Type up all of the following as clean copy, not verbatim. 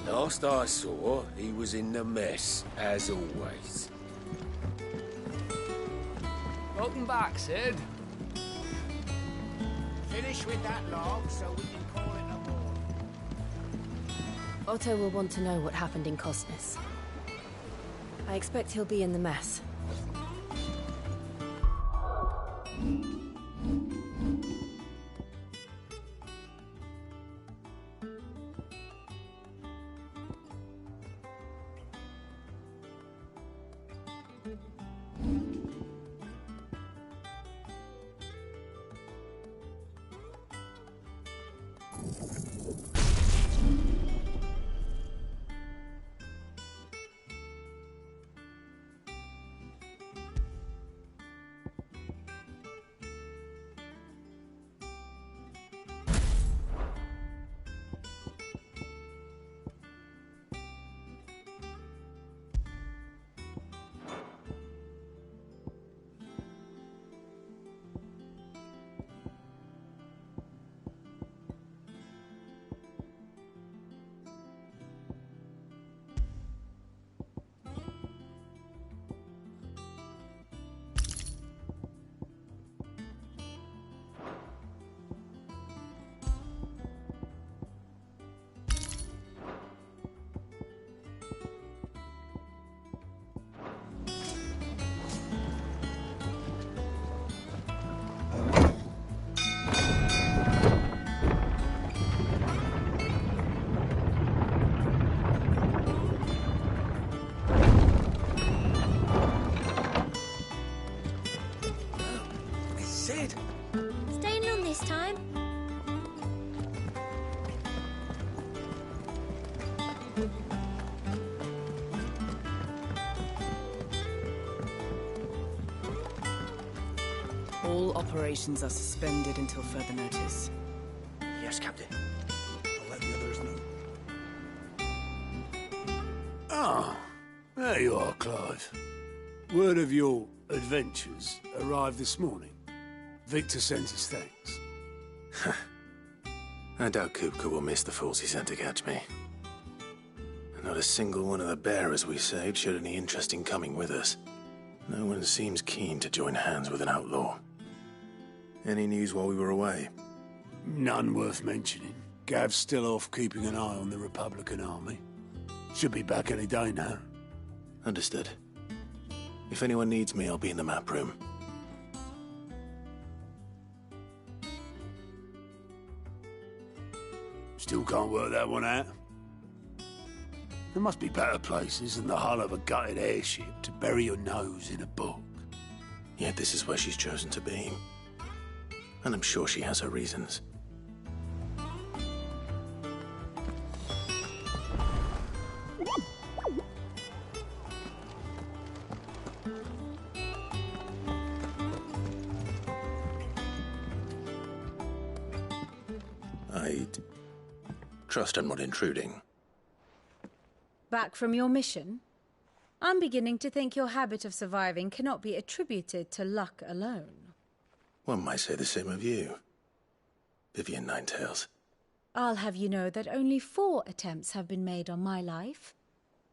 Last I saw, he was in the mess, as always. Welcome back, Sid. Finish with that log so we can call it a morning. Otto will want to know what happened in Cosnes. I expect he'll be in the mess. Staying long this time? All operations are suspended until further notice. Yes, Captain. I'll let the others know. Ah, there you are, Clive. Word of your adventures arrived this morning. Victor sends his thanks. I doubt Kupka will miss the fools he sent to catch me. Not a single one of the bearers we saved showed any interest in coming with us. No one seems keen to join hands with an outlaw. Any news while we were away? None worth mentioning. Gav's still off keeping an eye on the Republican army. Should be back any day now. Understood. If anyone needs me, I'll be in the map room. Still can't work that one out. There must be better places than the hull of a gutted airship to bury your nose in a book. Yet this is where she's chosen to be. And I'm sure she has her reasons. I'd trust I'm not intruding. Back from your mission? I'm beginning to think your habit of surviving cannot be attributed to luck alone. One might say the same of you, Vivian Ninetails. I'll have you know that only 4 attempts have been made on my life,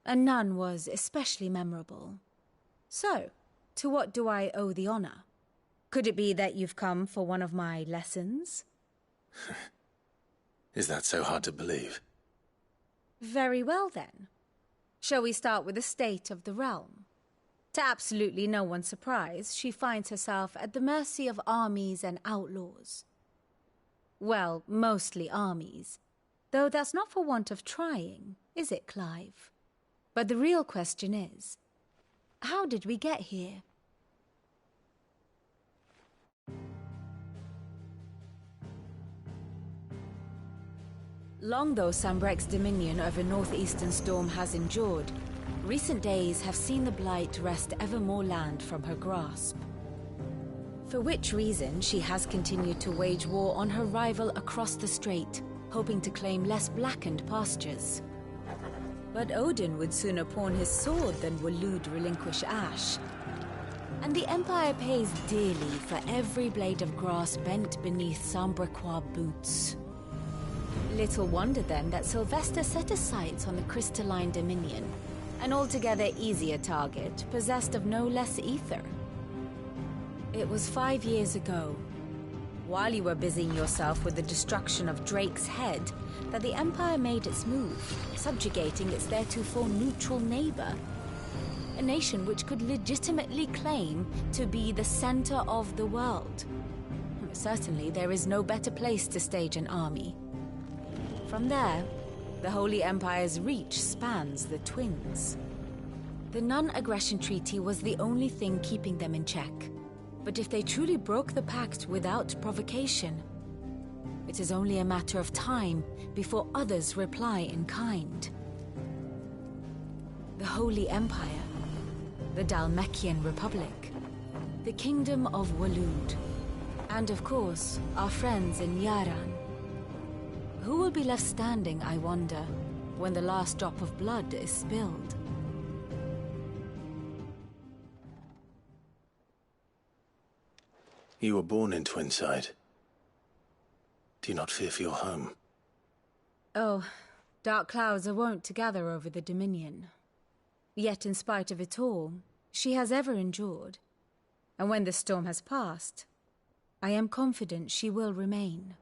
and none was especially memorable. So, to what do I owe the honor? Could it be that you've come for one of my lessons? Is that so hard to believe? Very well, then. Shall we start with the state of the realm? To absolutely no one's surprise, she finds herself at the mercy of armies and outlaws. Well, mostly armies. Though that's not for want of trying, is it, Clive? But the real question is, how did we get here? Long though Sambrek's dominion over northeastern Storm has endured, recent days have seen the Blight wrest ever more land from her grasp. For which reason she has continued to wage war on her rival across the strait, hoping to claim less blackened pastures. But Odin would sooner pawn his sword than Waloed relinquish Ash. And the Empire pays dearly for every blade of grass bent beneath Sambrequois boots. Little wonder then that Sylvester set his sights on the crystalline dominion, an altogether easier target, possessed of no less ether. It was 5 years ago, while you were busying yourself with the destruction of Drake's head, that the Empire made its move, subjugating its theretofore neutral neighbor. A nation which could legitimately claim to be the center of the world. Certainly, there is no better place to stage an army. From there, the Holy Empire's reach spans the Twins. The non-aggression treaty was the only thing keeping them in check. But if they truly broke the pact without provocation, it is only a matter of time before others reply in kind. The Holy Empire, the Dhalmekian Republic, the Kingdom of Waloed, and of course, our friends in Yaran. Who will be left standing, I wonder, when the last drop of blood is spilled? You were born in Twinside. Do you not fear for your home? Oh, dark clouds are wont to gather over the Dominion. Yet in spite of it all, she has ever endured. And when the storm has passed, I am confident she will remain.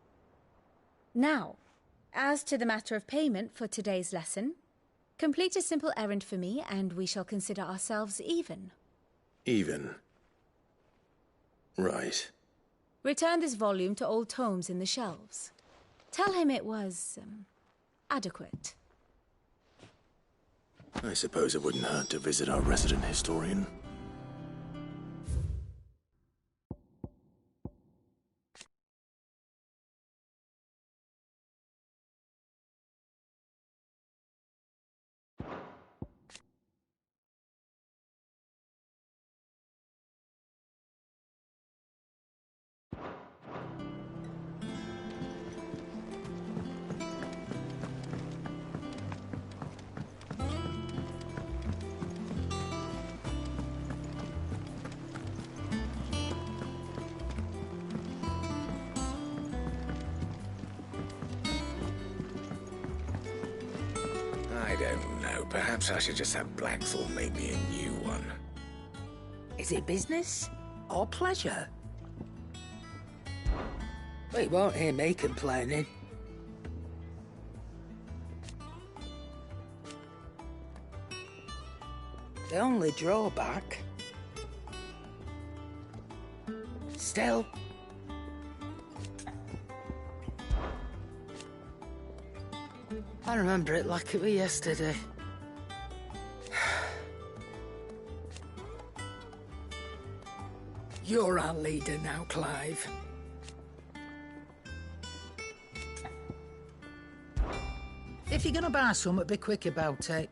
Now, as to the matter of payment for today's lesson, complete a simple errand for me and we shall consider ourselves even. Even? Right. Return this volume to old tomes in the shelves. Tell him it was, adequate. I suppose it wouldn't hurt to visit our resident historian. I don't know. Perhaps I should just have Blackthorn make me a new one. Is it business or pleasure? We won't hear me complaining. The only drawback... Still... I remember it like it was yesterday. You're our leader now, Clive. If you're gonna buy something, be quick about it.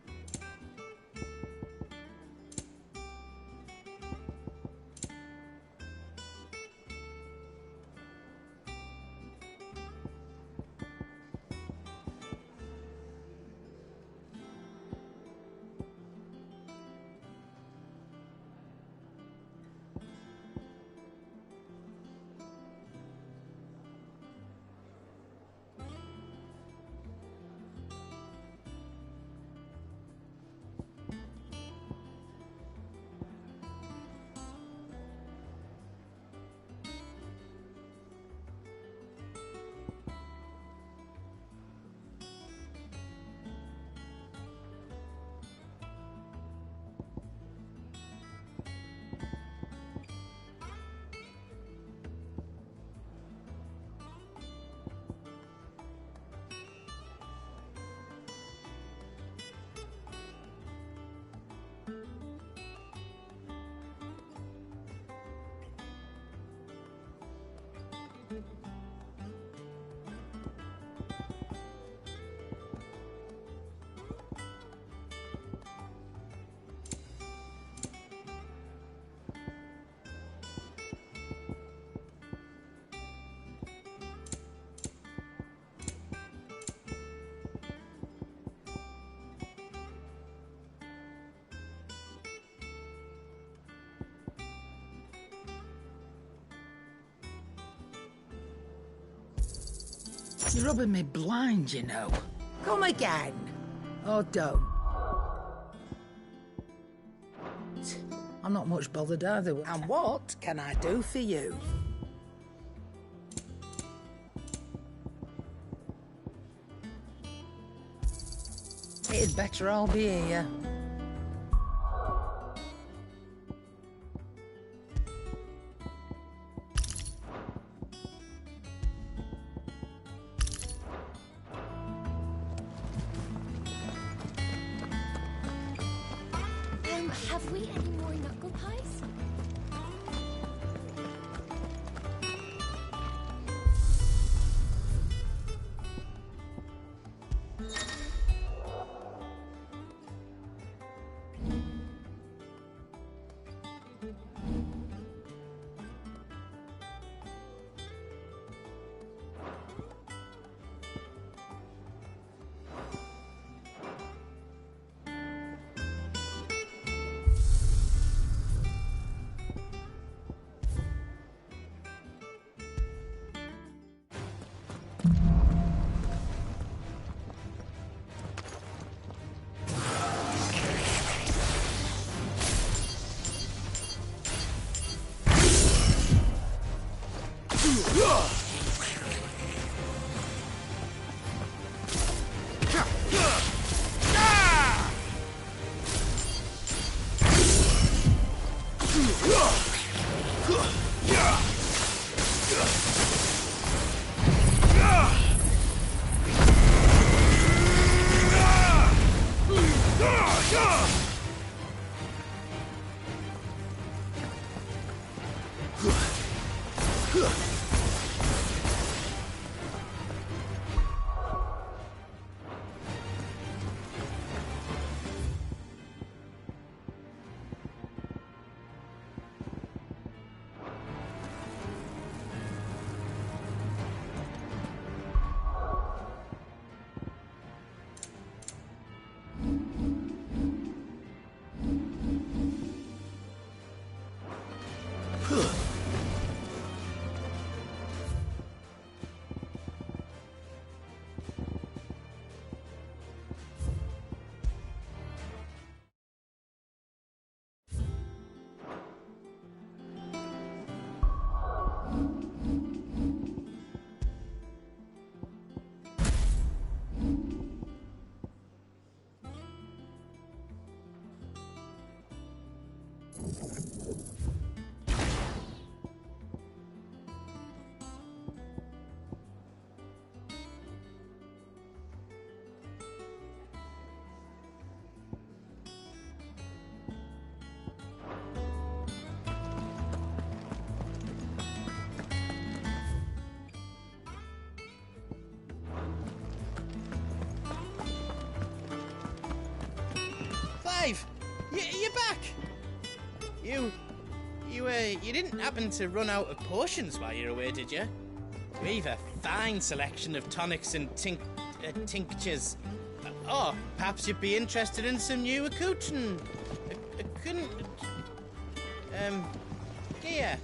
You're rubbing me blind, you know. Come again. Oh, don't. I'm not much bothered either. And what can I do for you? It'd better all be here. Have we any more knuckle pies? Clive! You're back! You didn't happen to run out of potions while you're away, did you? We've a fine selection of tonics and tinctures. Oh, perhaps you'd be interested in some new accoutrement. Gear.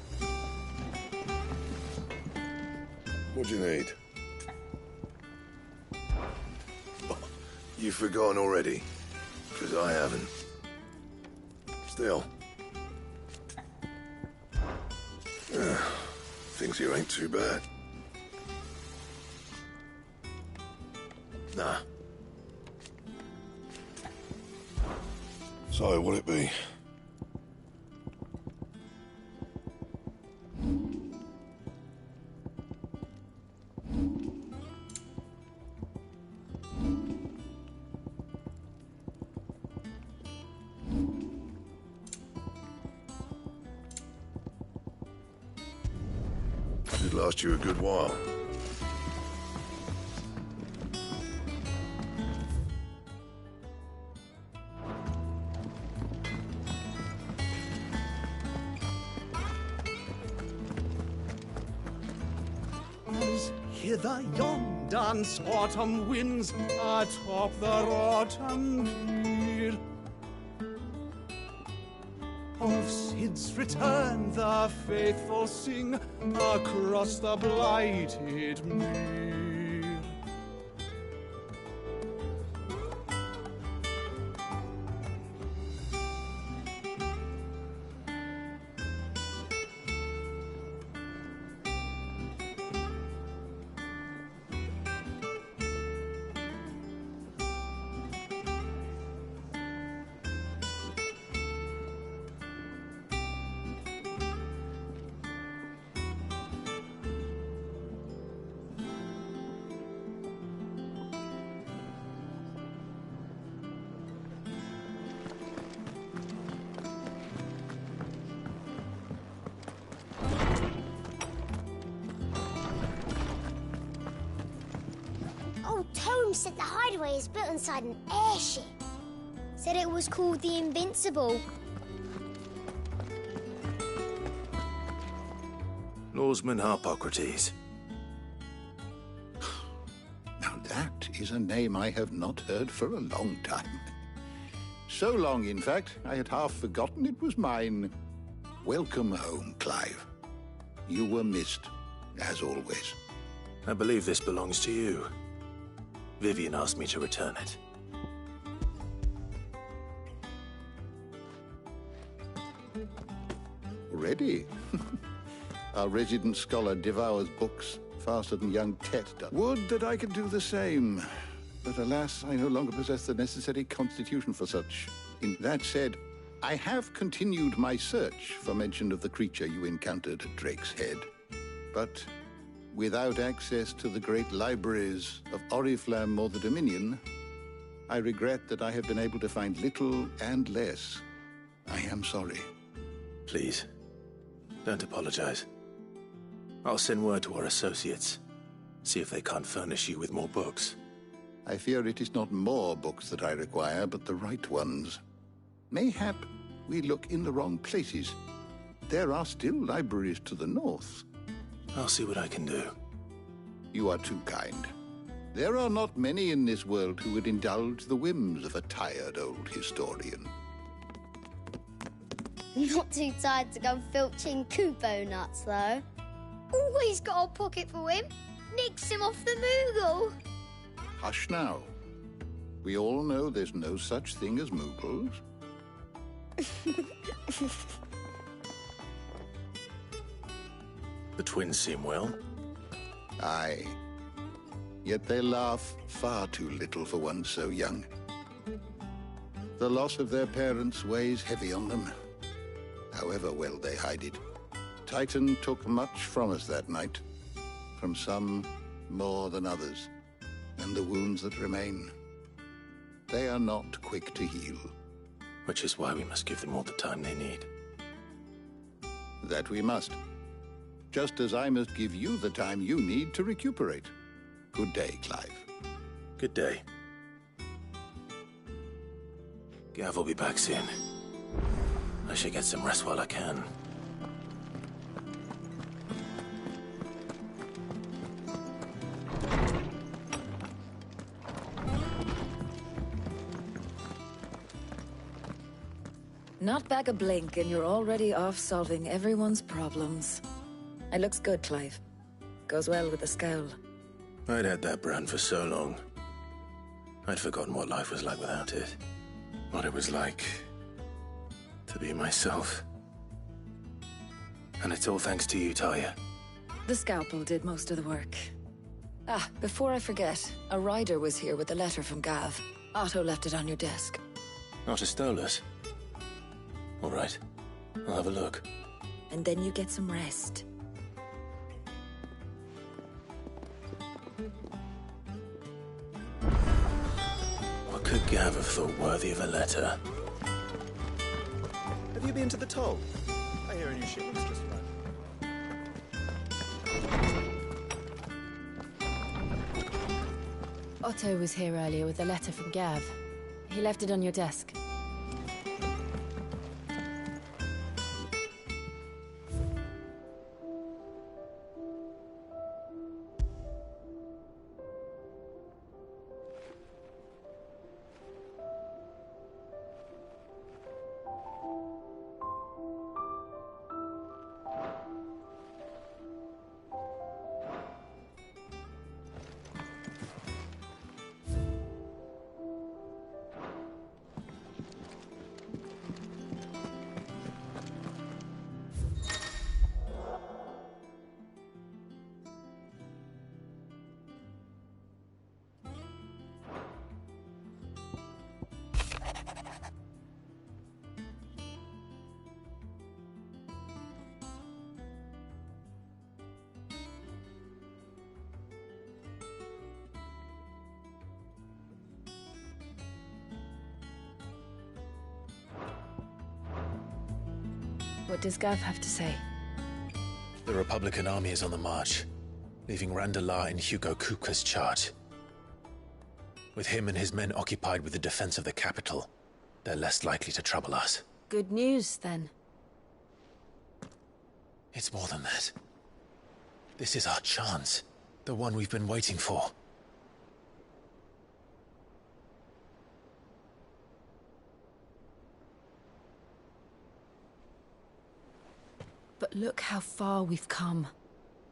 What do you need? Oh, you've forgotten already? Because I haven't. Still. Things here ain't too bad. Nah. So, what'll it be? Should last you a good while. Hither yon dance autumn winds atop the autumn field. Of Sid's return the faithful sing across the blighted mead. said the hideaway is built inside an airship. Said it was called the Invincible. Norseman Harpocrates. Now that is a name I have not heard for a long time. So long, in fact, I had half forgotten it was mine. Welcome home, Clive. You were missed, as always. I believe this belongs to you. Vivian asked me to return it. Ready? Our resident scholar devours books faster than young Tet does. Would that I could do the same. But alas, I no longer possess the necessary constitution for such. In that said, I have continued my search for mention of the creature you encountered at Drake's Head. But without access to the great libraries of Oriflamme or the Dominion, I regret that I have been able to find little and less. I am sorry. Please, don't apologize. I'll send word to our associates. See if they can't furnish you with more books. I fear it is not more books that I require, but the right ones. Mayhap we look in the wrong places. There are still libraries to the north. I'll see what I can do. You are too kind. There are not many in this world who would indulge the whims of a tired old historian. Not too tired to go filching Kupo nuts, though. Always got a pocket for him. Nicks him off the Moogle. Hush now. We all know there's no such thing as Moogles. The twins seem well. Aye. Yet they laugh far too little for one so young. The loss of their parents weighs heavy on them, however well they hide it. Titan took much from us that night. From some more than others. And the wounds that remain, they are not quick to heal. Which is why we must give them all the time they need. That we must. Just as I must give you the time you need to recuperate. Good day, Clive. Good day. Gav will be back soon. I should get some rest while I can. Not back a blink and you're already off solving everyone's problems. It looks good, Clive. Goes well with the scowl. I'd had that brand for so long. I'd forgotten what life was like without it. What it was like to be myself. And it's all thanks to you, Talia. The scalpel did most of the work. Ah, before I forget, a rider was here with a letter from Gav. Otto left it on your desk. Otto stole it. All right, I'll have a look. And then you get some rest. What could Gav have thought worthy of a letter? Have you been to the toll? I hear a new shipment's just arrived. Otto was here earlier with a letter from Gav. He left it on your desk. What does Gav have to say? The Republican army is on the march, leaving Randalar in Hugo Kuka's charge. With him and his men occupied with the defense of the capital, they're less likely to trouble us. Good news, then. It's more than that. This is our chance. The one we've been waiting for. But look how far we've come.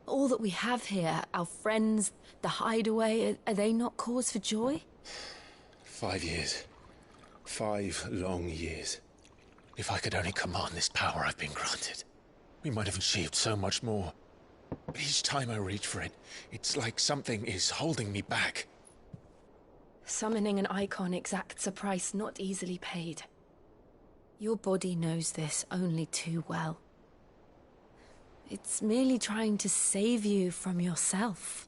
All that we have here, our friends, the hideaway, are they not cause for joy? 5 years. 5 long years. If I could only command this power I've been granted, we might have achieved so much more. But each time I reach for it, it's like something is holding me back. Summoning an icon exacts a price not easily paid. Your body knows this only too well. It's merely trying to save you from yourself.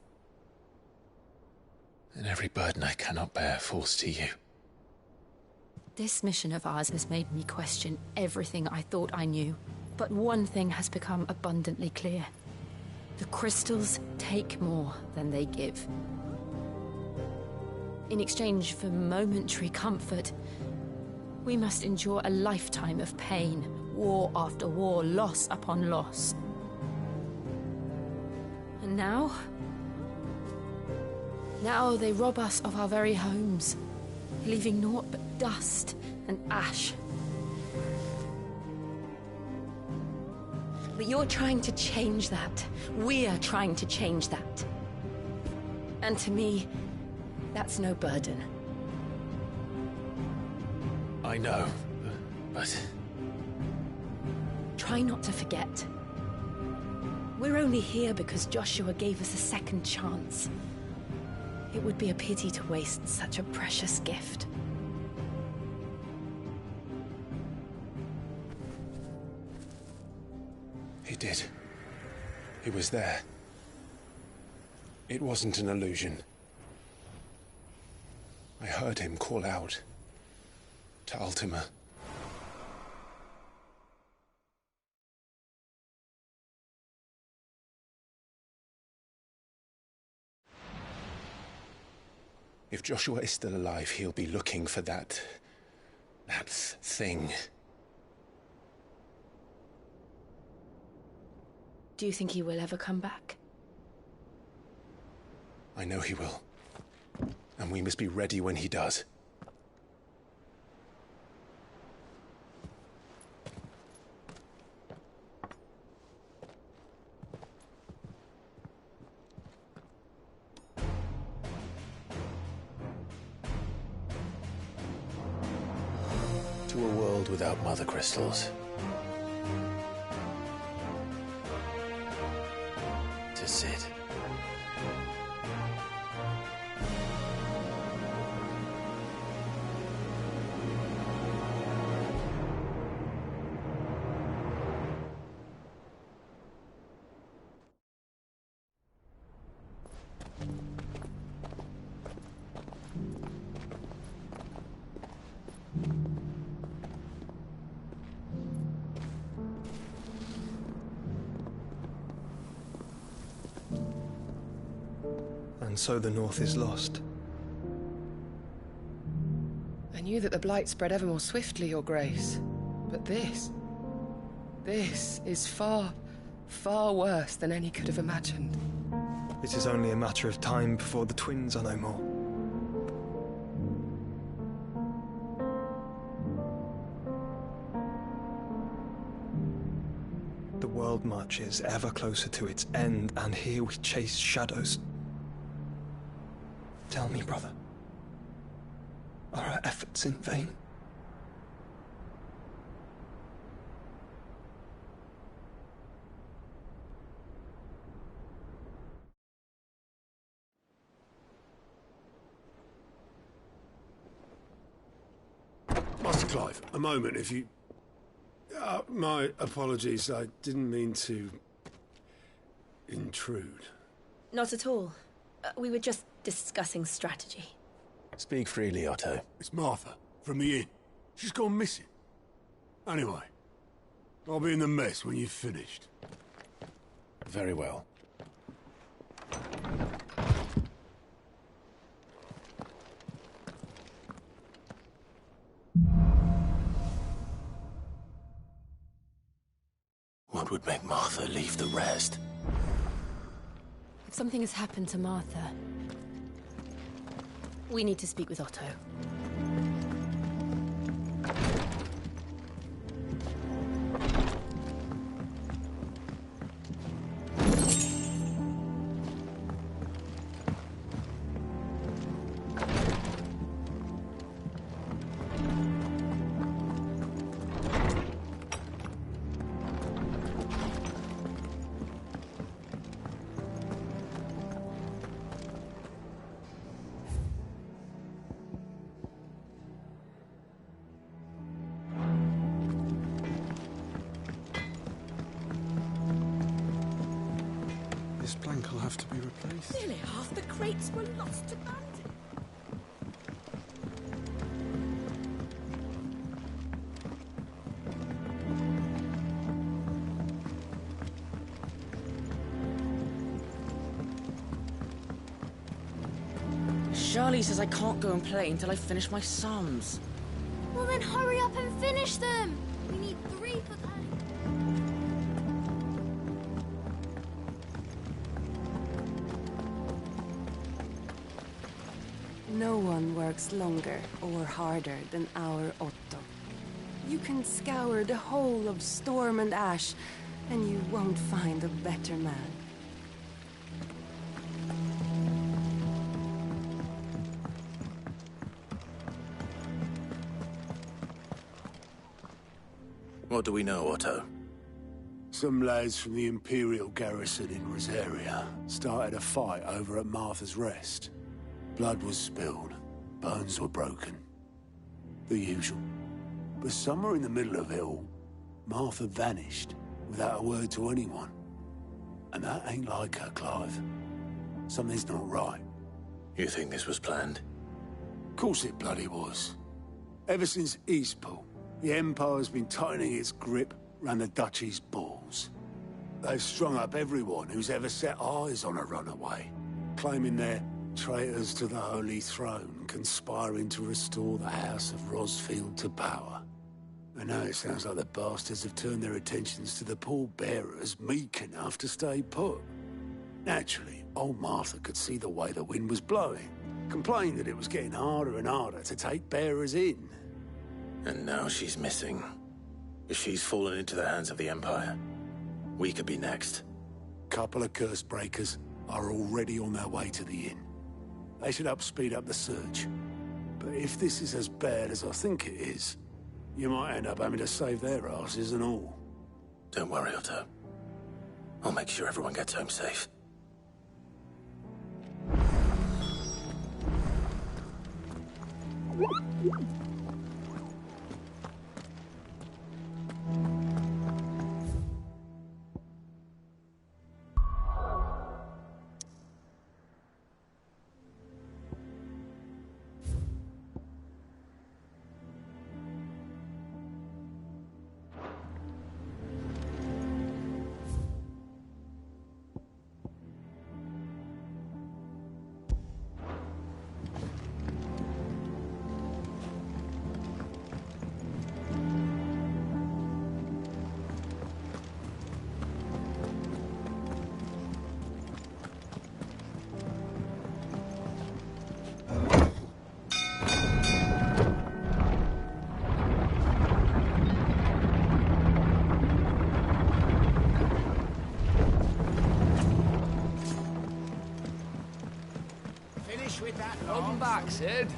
And every burden I cannot bear falls to you. This mission of ours has made me question everything I thought I knew. But one thing has become abundantly clear. The crystals take more than they give. In exchange for momentary comfort, we must endure a lifetime of pain, war after war, loss upon loss. And now they rob us of our very homes, leaving naught but dust and ash. But you're trying to change that. We're trying to change that. And to me, that's no burden. I know, but... Try not to forget. We're only here because Joshua gave us a second chance. It would be a pity to waste such a precious gift. He did. He was there. It wasn't an illusion. I heard him call out to Ultima. If Joshua is still alive, he'll be looking for that thing. Do you think he will ever come back? I know he will. And we must be ready when he does. To a world without mother crystals. To Sid. And so the North is lost. I knew that the Blight spread ever more swiftly, Your Grace. But this is far, far worse than any could have imagined. It is only a matter of time before the twins are no more. The world marches ever closer to its end, and here we chase shadows. Tell me, brother, are our efforts in vain? Master Clive, a moment, if you... my apologies, I didn't mean to... intrude. Not at all. We were just discussing strategy. Speak freely, Otto. It's Martha, from the inn. She's gone missing. Anyway, I'll be in the mess when you've finished. Very well. What would make Martha leave the rest? If something has happened to Martha, we need to speak with Otto. This plank will have to be replaced. Nearly half the crates were lost to bandits. Charlie says I can't go and play until I finish my sums. Well, then hurry up and finish them. We need 3 for that. No one works longer or harder than our Otto. You can scour the whole of Storm and Ash, and you won't find a better man. What do we know, Otto? Some lads from the Imperial garrison in Rosaria started a fight over at Martha's Rest. Blood was spilled, bones were broken. The usual. But somewhere in the middle of it all, Martha vanished without a word to anyone. And that ain't like her, Clive. Something's not right. You think this was planned? Of course it bloody was. Ever since Eastpool, the Empire's been tightening its grip round the Duchy's balls. They've strung up everyone who's ever set eyes on a runaway, claiming they're traitors to the Holy Throne, conspiring to restore the House of Rosfield to power. And now it sounds like the bastards have turned their attentions to the pallbearers meek enough to stay put. Naturally, old Martha could see the way the wind was blowing, complained that it was getting harder and harder to take bearers in. And now she's missing. If she's fallen into the hands of the Empire, we could be next. Couple of curse breakers are already on their way to the inn. They should help speed up the search. But if this is as bad as I think it is, you might end up having to save their asses and all. Don't worry, Otto. I'll make sure everyone gets home safe. With that, welcome back, Sid.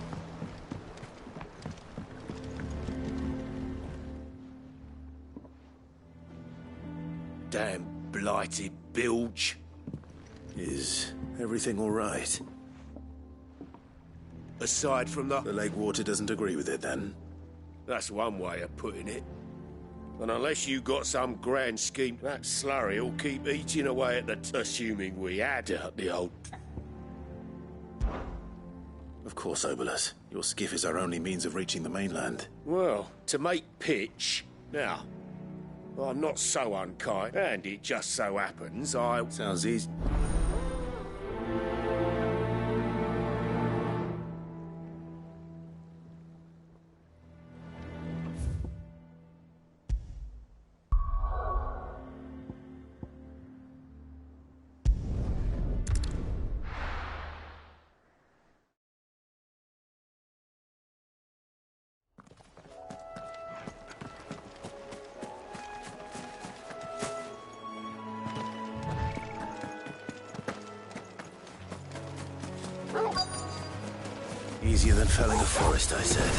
Damn blighted bilge. Is everything all right? Aside from the lake water doesn't agree with it, then? That's one way of putting it. And unless you got some grand scheme, that slurry will keep eating away at the... Assuming we had out the old... Of course, Obolus. Your skiff is our only means of reaching the mainland. Well, to make pitch... Now, I'm not so unkind, and it just so happens I... Sounds easy. Easier than felling a forest, I said.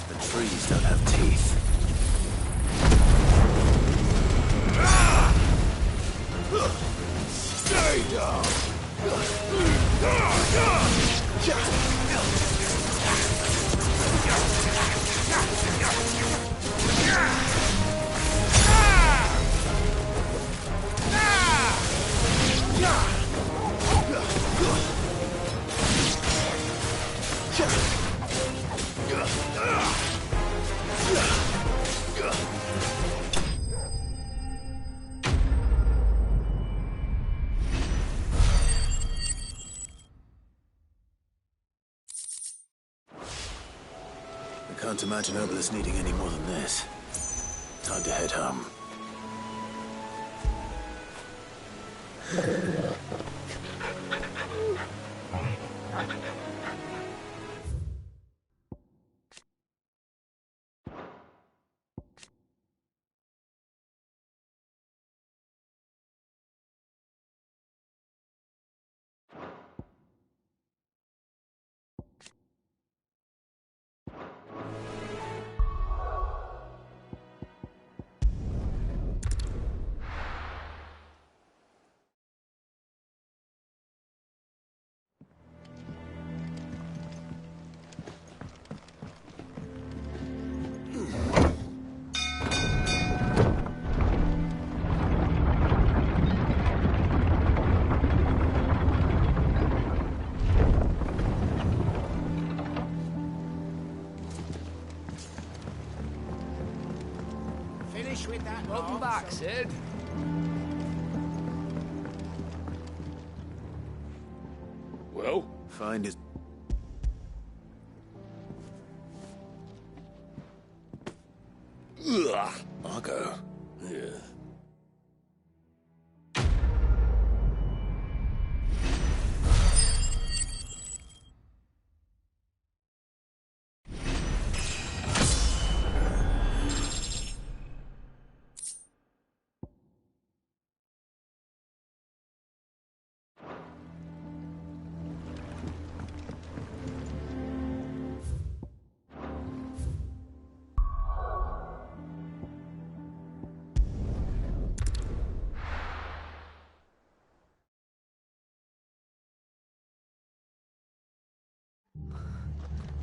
The trees don't have teeth. Stay down! I can't imagine Obelisk needing any more than this. Time to head home. Finish with that. Welcome back, Sid. Well? Find his... Ugh. Marco. Yeah.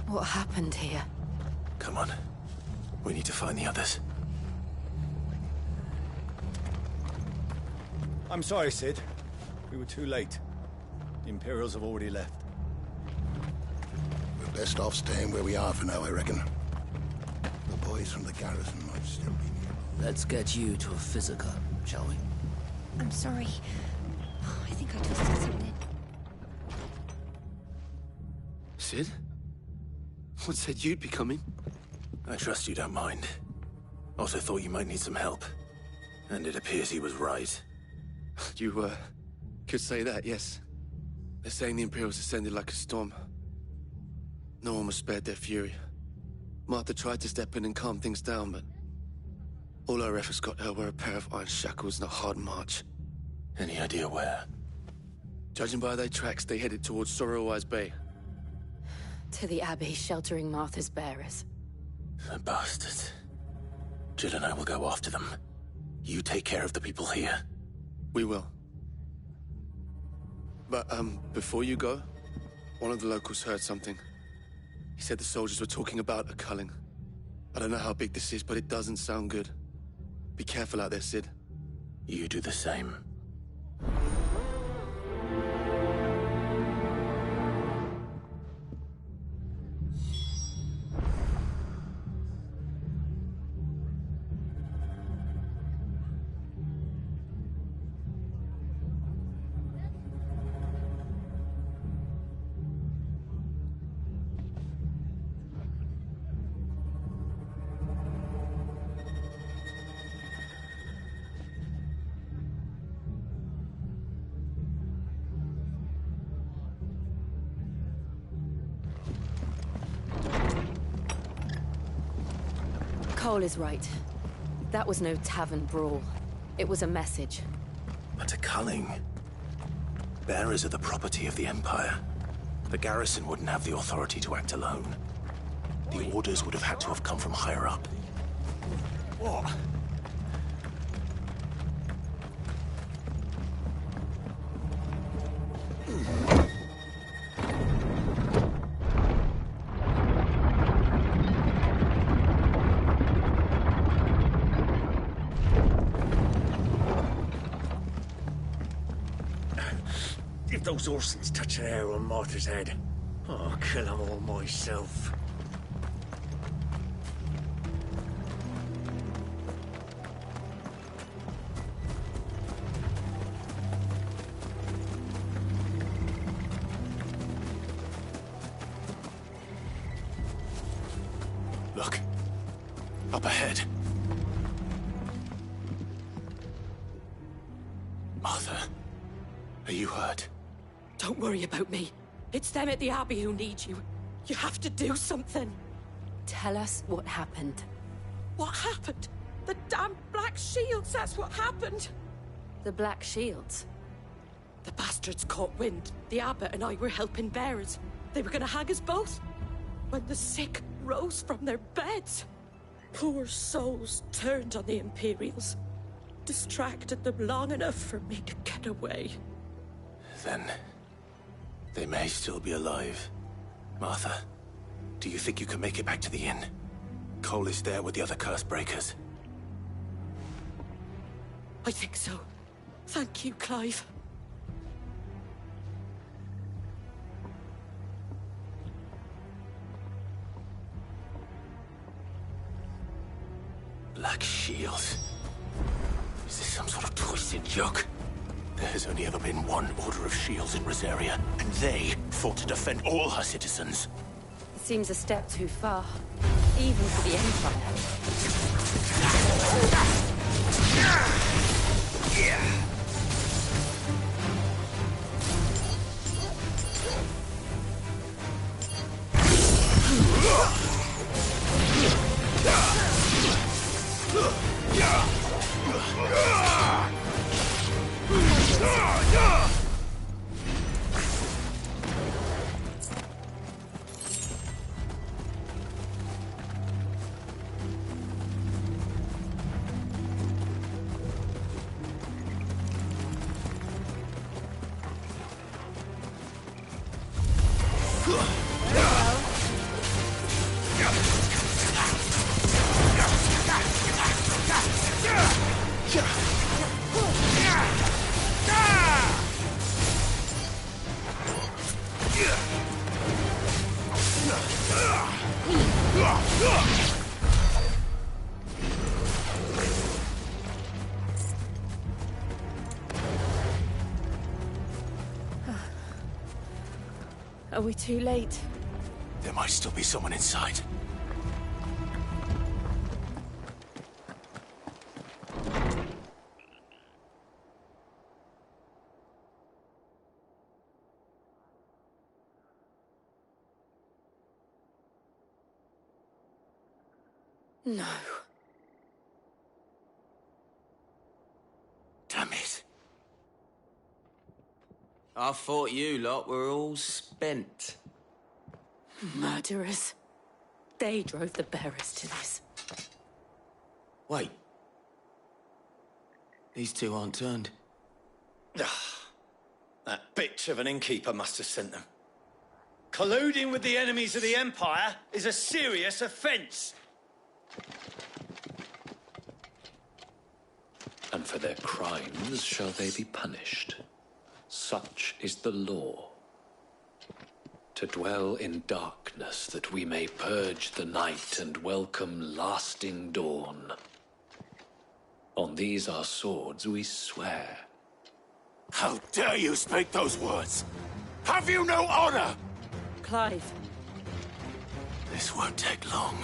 What happened here? Come on. We need to find the others. I'm sorry, Sid. We were too late. The Imperials have already left. We're best off staying where we are for now, I reckon. The boys from the garrison might still be near. Let's get you to a physical, shall we? I'm sorry. I think I twisted something. Sid? What said you'd be coming? I trust you don't mind. Also thought you might need some help. And it appears he was right. You, could say that, yes. They're saying the Imperials descended like a storm. No one was spared their fury. Martha tried to step in and calm things down, but all our efforts got her were a pair of iron shackles and a hard march. Any idea where? Judging by their tracks, they headed towards Sorrowwise Bay. To the Abbey sheltering Martha's bearers. The bastards. Jill and I will go after them. You take care of the people here. We will. But, before you go, one of the locals heard something. He said the soldiers were talking about a culling. I don't know how big this is, but it doesn't sound good. Be careful out there, Sid. You do the same. Cole is right. That was no tavern brawl. It was a message. But a culling. Bearers are the property of the Empire. The garrison wouldn't have the authority to act alone. The orders would have had to have come from higher up. What? If those Orsons touch an hair on Martha's head, I'll kill them all myself. Look. Up ahead. Martha, are you hurt? Don't worry about me. It's them at the Abbey who need you. You have to do something. Tell us what happened. What happened? The damn Black Shields, that's what happened. The Black Shields? The bastards caught wind. The Abbot and I were helping bearers. They were gonna hang us both. When the sick rose from their beds, poor souls turned on the Imperials. Distracted them long enough for me to get away. Then they may still be alive. Martha, do you think you can make it back to the inn? Cole is there with the other curse breakers. I think so. Thank you, Clive. Black Shields. Is this some sort of twisted joke? There has only ever been one Order of Shields in Rosaria, and they fought to defend all her citizens. It seems a step too far, even for the Empire. Are we too late? There might still be someone inside. No. Damn it. I thought you lot were all spent. Murderers. They drove the bearers to this. Wait. These two aren't turned. That bitch of an innkeeper must have sent them. Colluding with the enemies of the Empire is a serious offence. And for their crimes shall they be punished. Such is the law. To dwell in darkness that we may purge the night and welcome lasting dawn. On these our swords we swear. How dare you speak those words? Have you no honor? Clive. This won't take long.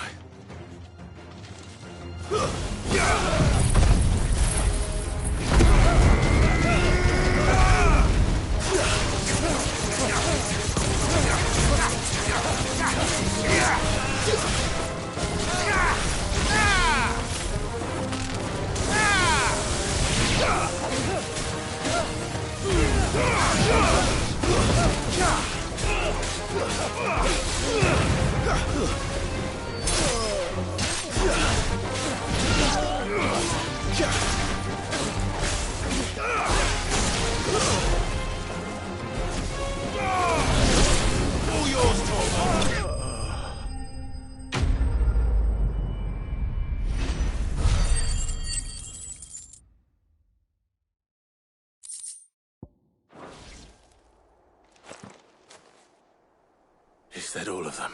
that all of them?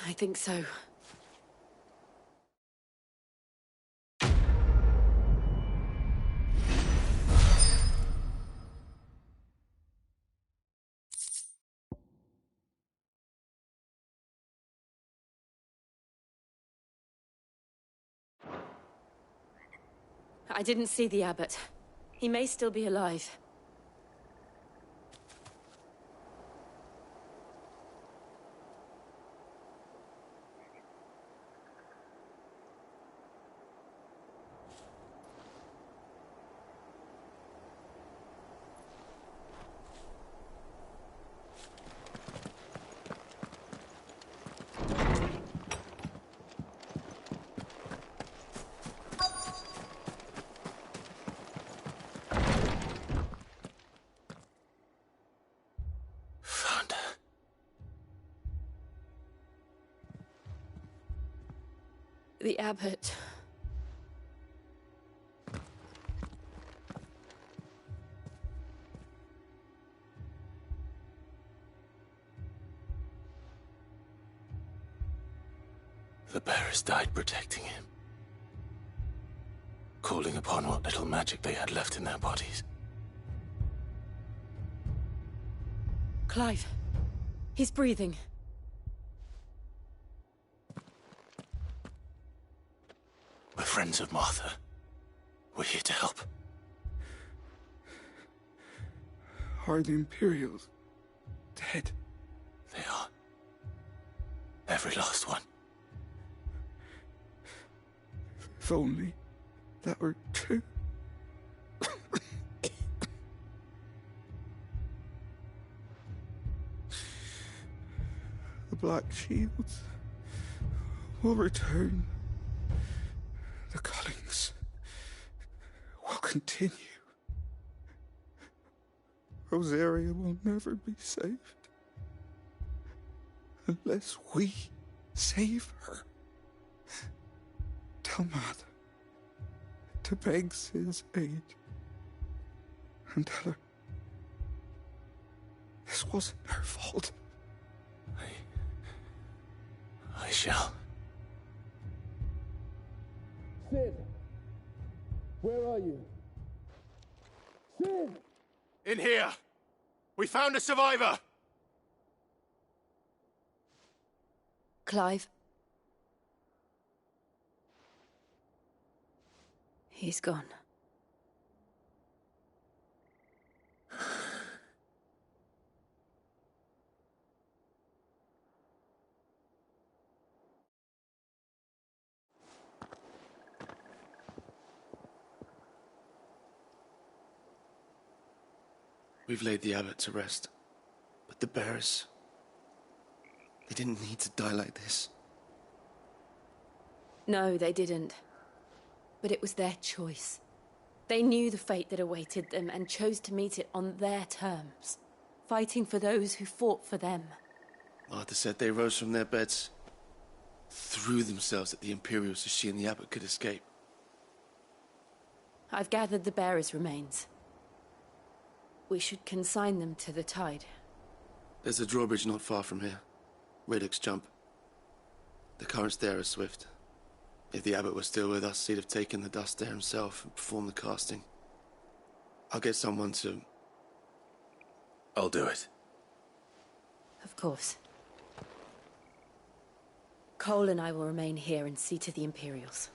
I think so. I didn't see the abbot. He may still be alive. The abbot. The bearers died protecting him, calling upon what little magic they had left in their bodies. Clive. He's breathing. We're friends of Martha. We're here to help. Are the Imperials dead? They are. Every last one. If only that were true. The Black Shields will return. The cullings will continue. Rosaria will never be saved unless we save her. Tell Mother to beg his aid and tell her this wasn't her fault. I shall. Sid! Where are you? Sid! In here! We found a survivor! Clive. He's gone. We've laid the abbot to rest. But the bearers... they didn't need to die like this. No, they didn't. But it was their choice. They knew the fate that awaited them and chose to meet it on their terms, fighting for those who fought for them. Martha said they rose from their beds, threw themselves at the Imperials so she and the abbot could escape. I've gathered the bearers' remains. We should consign them to the tide. There's a drawbridge not far from here. Radix Jump. The currents there are swift. If the abbot was still with us, he'd have taken the dust there himself and performed the casting. I'll get someone to... I'll do it. Of course. Cole and I will remain here and see to the Imperials.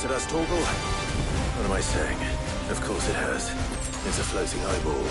at us, Torgal? What am I saying? Of course it has. It's a floating eyeball.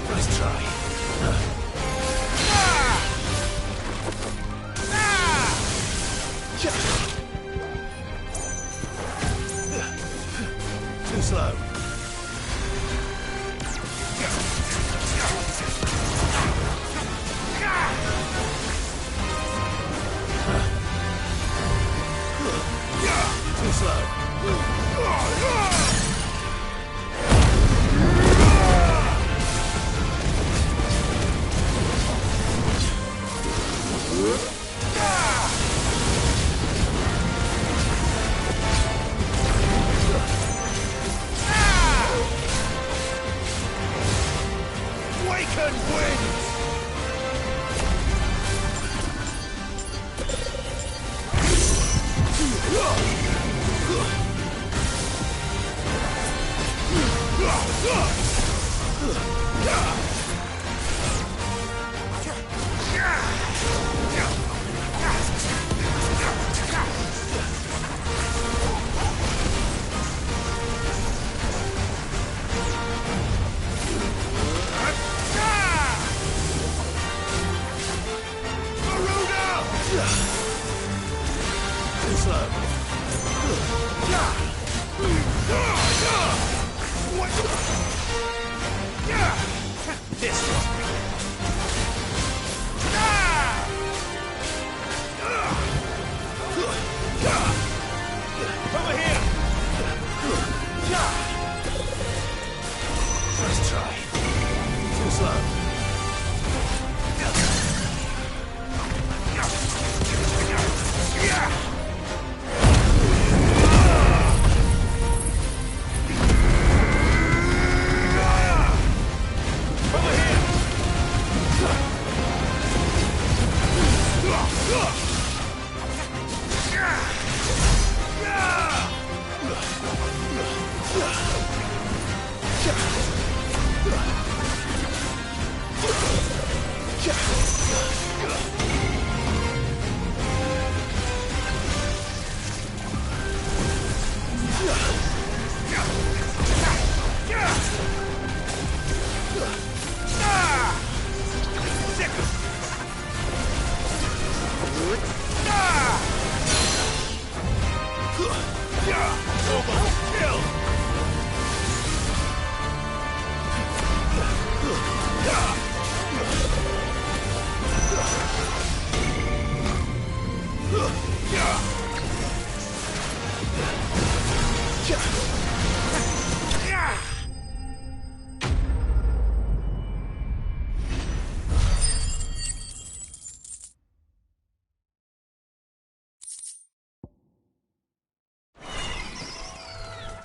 Nice try. Too slow. Too slow. Waken winds! Too slow. This one. Over here. Nice try. Too slow.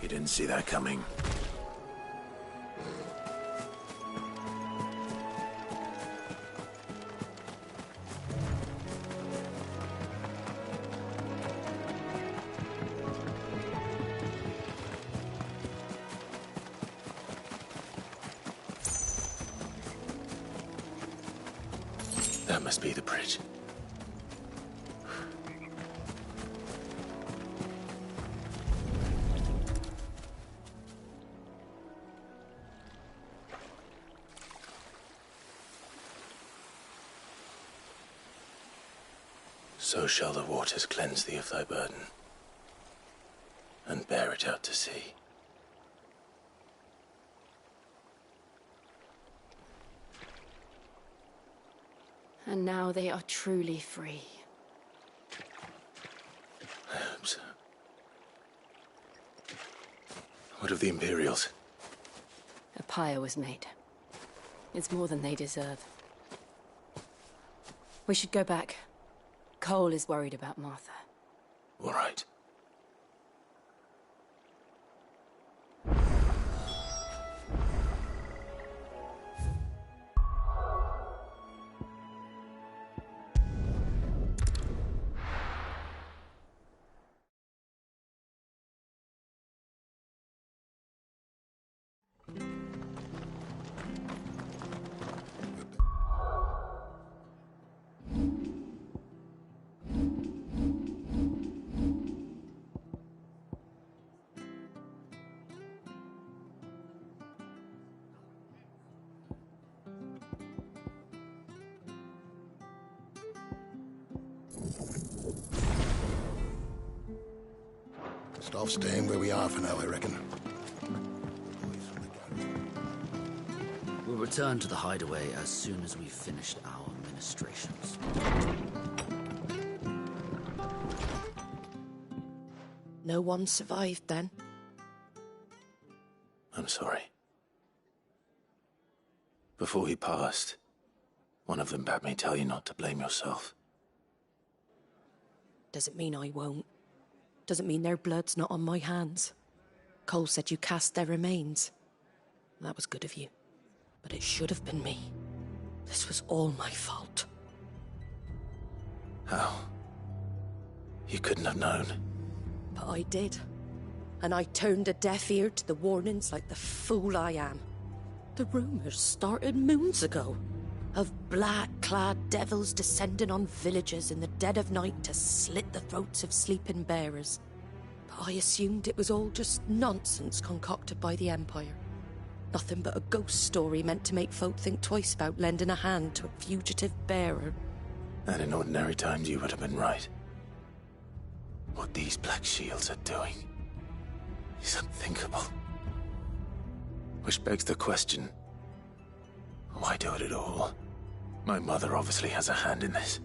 You didn't see that coming. That must be the bridge. So shall the waters cleanse thee of thy burden, and bear it out to sea. And now they are truly free. I hope so. What of the Imperials? A pyre was made. It's more than they deserve. We should go back. Cole is worried about Martha. All right. Best off staying where we are for now, I reckon. We'll return to the hideaway as soon as we've finished our ministrations. No one survived then? I'm sorry. Before he passed, one of them bade me tell you not to blame yourself. Doesn't mean I won't. Doesn't mean their blood's not on my hands. Cole said you cast their remains. That was good of you. But it should have been me. This was all my fault. How? You couldn't have known. But I did. And I turned a deaf ear to the warnings like the fool I am. The rumours started moons ago. Of black-clad devils descending on villages in the dead of night to slit the throats of sleeping bearers. But I assumed it was all just nonsense concocted by the Empire. Nothing but a ghost story meant to make folk think twice about lending a hand to a fugitive bearer. And in ordinary times you would have been right. What these Black Shields are doing is unthinkable. Which begs the question, why do it at all? My mother obviously has a hand in this.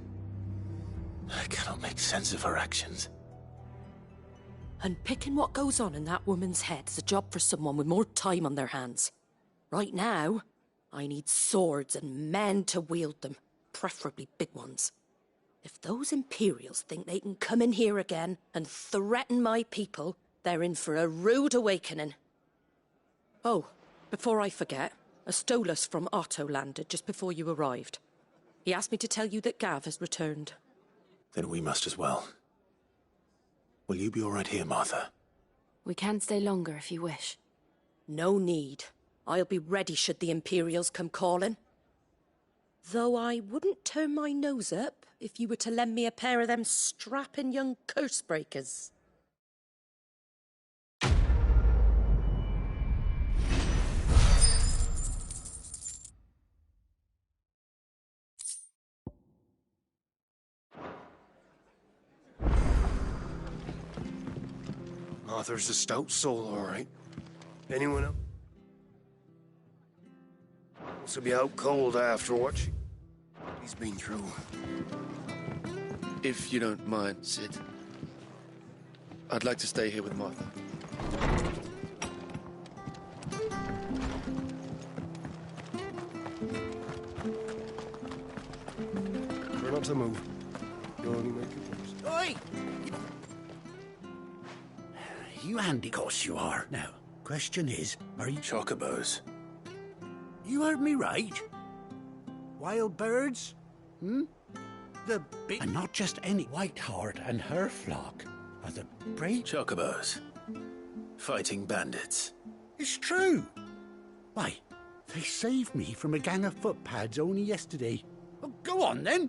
I cannot make sense of her actions. And picking what goes on in that woman's head is a job for someone with more time on their hands. Right now, I need swords and men to wield them, preferably big ones. If those Imperials think they can come in here again and threaten my people, they're in for a rude awakening. Oh, before I forget, a Stolas from Otto landed just before you arrived. He asked me to tell you that Gav has returned. Then we must as well. Will you be all right here, Martha? We can stay longer if you wish. No need. I'll be ready should the Imperials come calling. Though I wouldn't turn my nose up if you were to lend me a pair of them strapping young curse breakers. Arthur's a stout soul, all right. Anyone else? Wants to be out cold after what he's been through. If you don't mind, Sid, I'd like to stay here with Martha. Try not to move. You'll only make it worse. Oi! You handy, course you are. Now, question is, are you... Chocobos. You heard me right. Wild birds? The big... And not just any. Whiteheart and her flock are the brave... Chocobos. Fighting bandits. It's true. Why, they saved me from a gang of footpads only yesterday. Well, go on, then.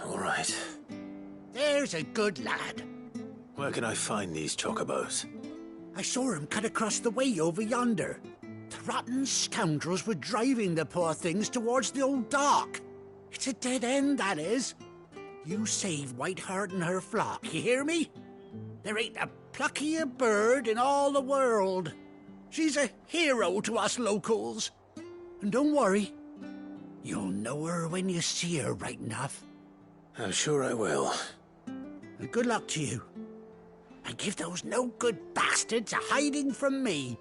All right. There's a good lad. Where can I find these chocobos? I saw him cut across the way over yonder. The rotten scoundrels were driving the poor things towards the old dock. It's a dead end, that is. You save Whiteheart and her flock, you hear me? There ain't a pluckier bird in all the world. She's a hero to us locals. And don't worry, you'll know her when you see her right enough. I'm sure I will. And good luck to you. And give those no-good bastards a hiding from me.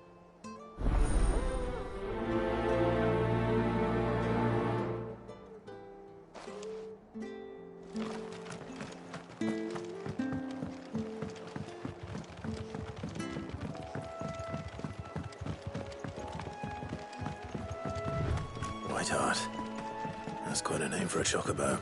Whiteheart. That's quite a name for a chocobo.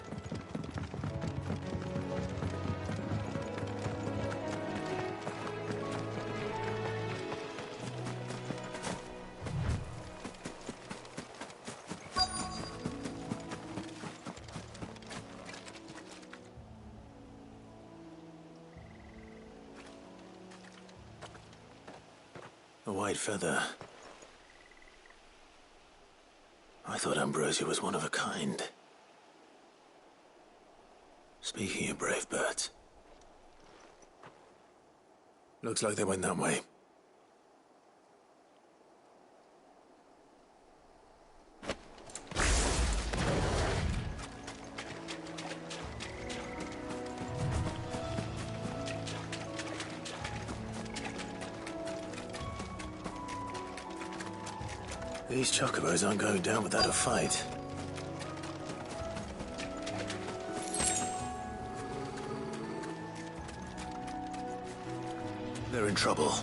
A white feather. I thought Ambrosia was one of a kind. Speaking of brave birds, Looks like they went that way. These chocobos aren't going down without a fight. They're in trouble.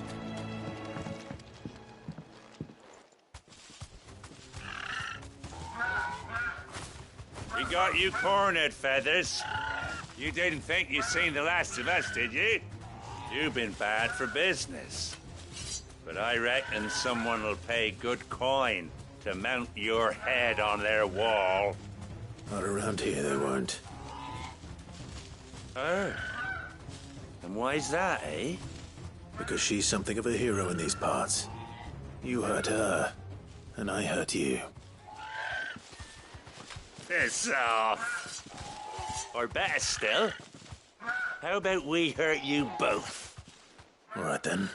We got you cornered, Feathers. You didn't think you'd seen the last of us, did you? You've been bad for business. But I reckon someone will pay good coin to mount your head on their wall. Not around here, they won't. Oh. And why's that, eh? Because she's something of a hero in these parts. You hurt her, and I hurt you. Piss off. Or better still, how about we hurt you both? All right, then.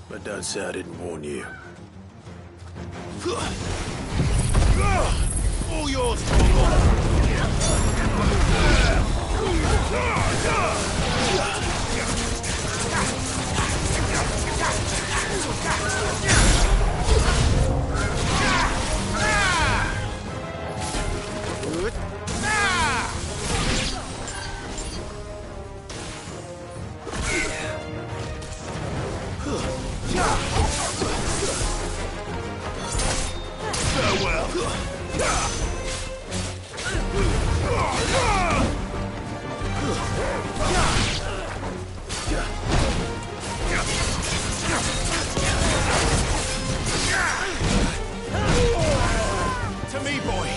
But don't say I didn't warn you. All yours, To me, boy.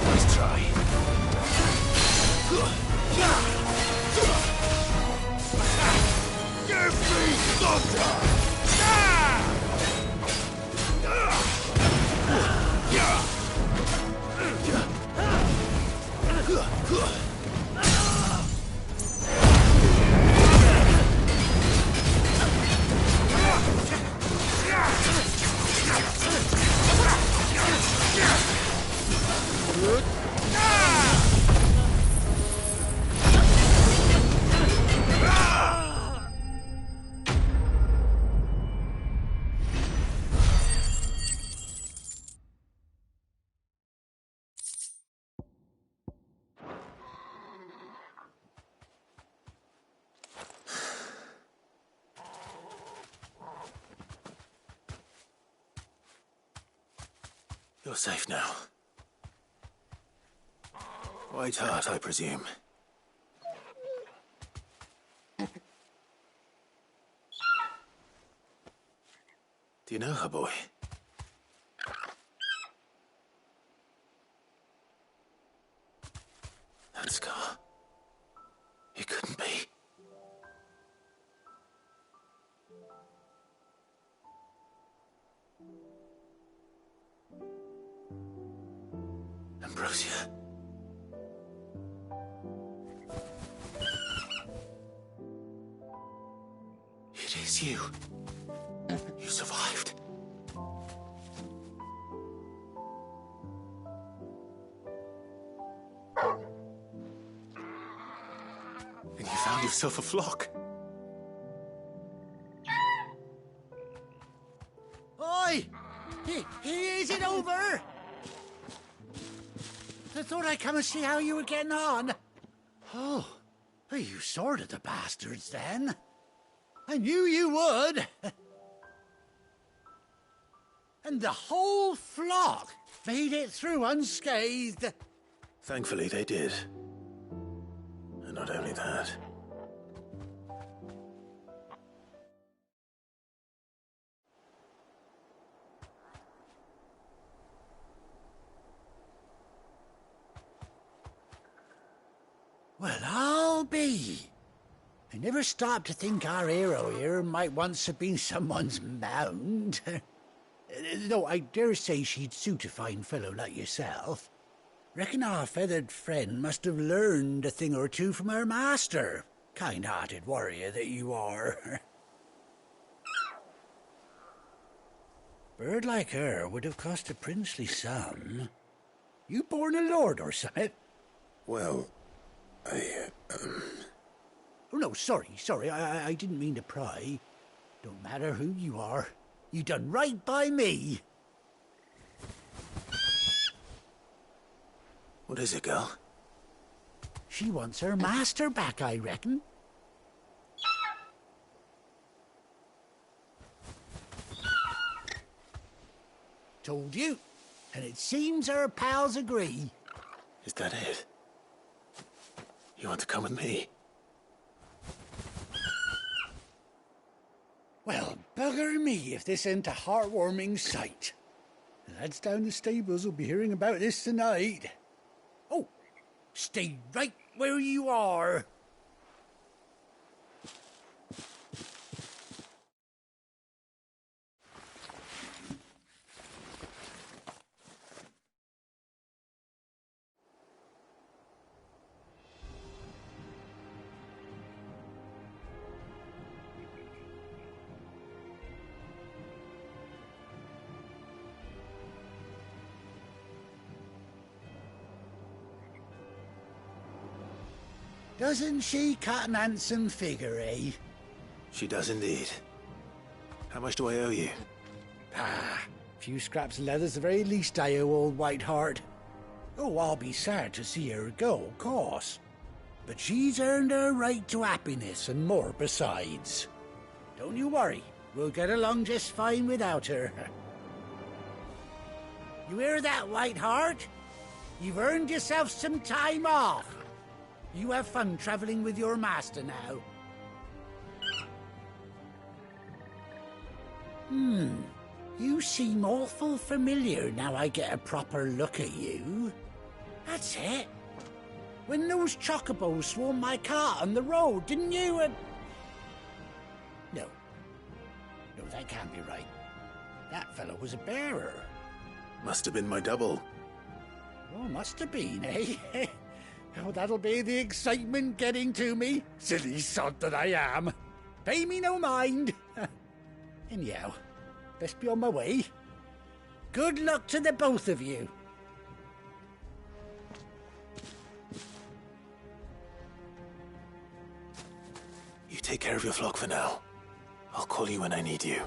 Nice try. Give me thunder! You're safe now. White Heart, I presume. Do you know her, boy? That scar. It couldn't be. Ambrosia. It is you. You survived. And you found yourself a flock. Oi! Is it over? I thought I'd come and see how you were getting on. Oh, you sorted the bastards then. I knew you would. And the whole flock made it through unscathed. Thankfully, they did. And not only that. Well, I'll be. I never stopped to think our hero here might once have been someone's mound. Though I dare say she'd suit a fine fellow like yourself. Reckon our feathered friend must have learned a thing or two from her master. Kind-hearted warrior that you are. Bird like her would have cost a princely sum. You born a lord or something? Well, Oh, no, sorry. I didn't mean to pry. Don't matter who you are. You done right by me. What is it, girl? She wants her master back, I reckon. Told you. And it seems her pals agree. Is that it? You want to come with me? Well, bugger me if this ain't a heartwarming sight. The lads down the stables will be hearing about this tonight. Oh, stay right where you are. Doesn't she cut an handsome figure, eh? She does indeed. How much do I owe you? A few scraps of leather's the very least I owe old Whiteheart. Oh, I'll be sad to see her go, of course. But she's earned her right to happiness and more besides. Don't you worry, we'll get along just fine without her. You hear that, Whiteheart? You've earned yourself some time off. You have fun traveling with your master now. You seem awful familiar now I get a proper look at you. That's it. When those chocobos swarmed my cart on the road, didn't you? No, that can't be right. That fellow was a bearer. Must have been my double. Oh, must have been, eh? Oh, that'll be the excitement getting to me. Silly sod that I am. Pay me no mind. Anyhow, best be on my way. Good luck to the both of you. You take care of your flock for now. I'll call you when I need you.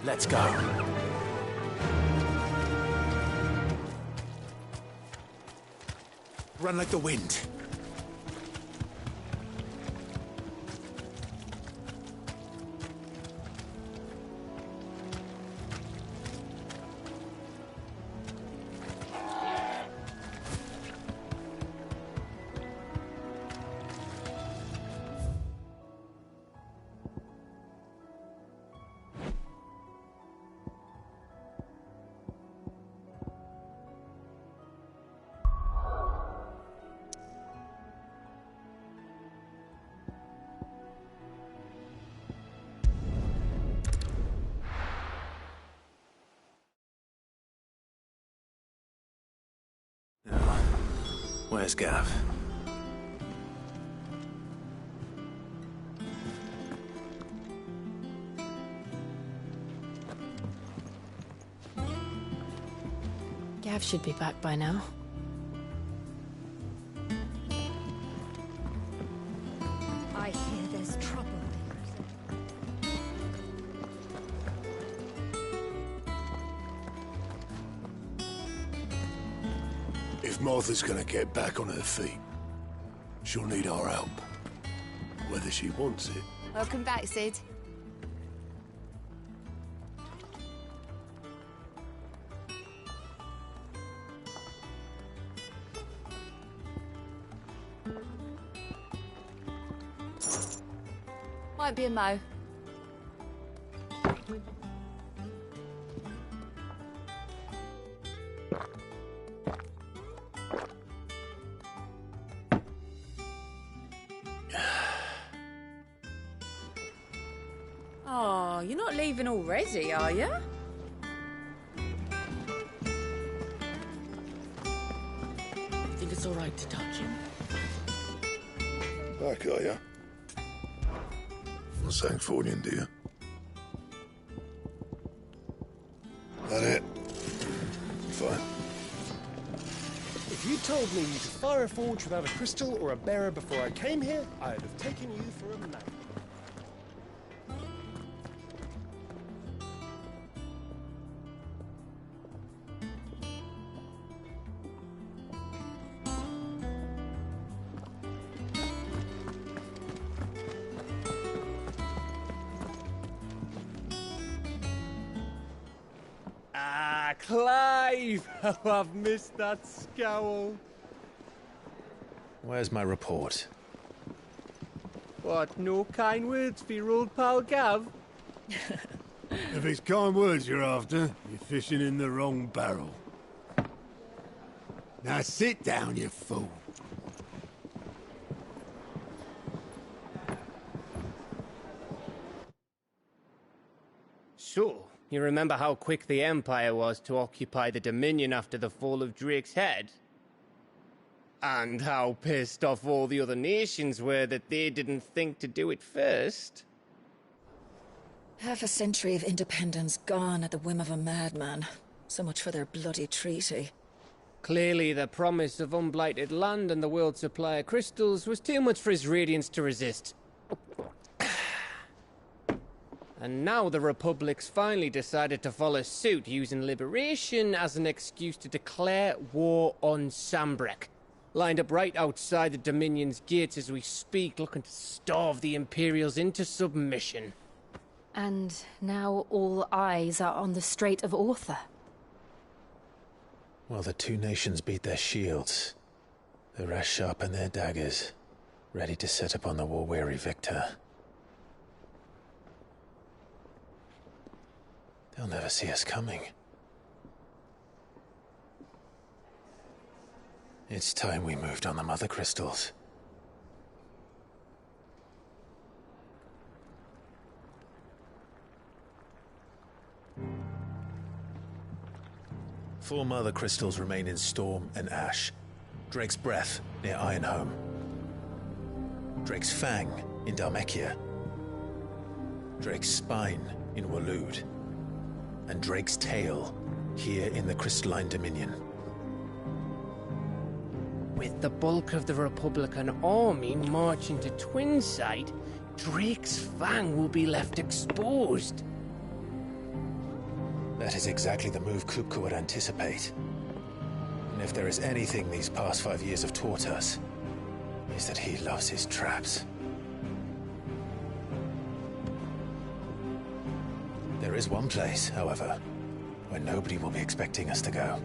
Let's go. Run like the wind. Where's Gav? Gav should be back by now. I hear there's trouble. If Martha's gonna get back on her feet, she'll need our help. Whether she wants it. Welcome back, Sid. Might be a mo. Oh, you're not leaving already, are you? Think it's all right to touch him? Back, are ya? Not saying Fordian, do you? That it? Fine. If you told me you could fire a forge without a crystal or a bearer before I came here, I'd have taken you for a man. Clive! Oh, I've missed that scowl. Where's my report? What, no kind words for your old pal Gav? If it's kind words you're after, you're fishing in the wrong barrel. Now sit down, you fool. So, you remember how quick the Empire was to occupy the Dominion after the fall of Drake's head? And how pissed off all the other nations were that they didn't think to do it first? Half a century of independence gone at the whim of a madman. So much for their bloody treaty. Clearly, the promise of unblighted land and the world's supply of crystals was too much for his radiance to resist. And now the Republic's finally decided to follow suit, using liberation as an excuse to declare war on Sambrek. Lined up right outside the Dominion's gates as we speak, looking to starve the Imperials into submission. And now all eyes are on the Strait of Author. Well, the two nations beat their shields. The rest sharpen their daggers, ready to set upon the war-weary victor. They'll never see us coming. It's time we moved on the mother crystals. Four mother crystals remain in Storm and Ash. Drake's Breath near Ironhome. Drake's Fang in Dhalmekia. Drake's Spine in Waloed. And Drake's Tail here in the Crystalline Dominion. With the bulk of the Republican army marching to Twinside, Drake's Fang will be left exposed. That is exactly the move Kupka would anticipate. And if there is anything these past 5 years have taught us, is that he loves his traps. There is one place, however, where nobody will be expecting us to go.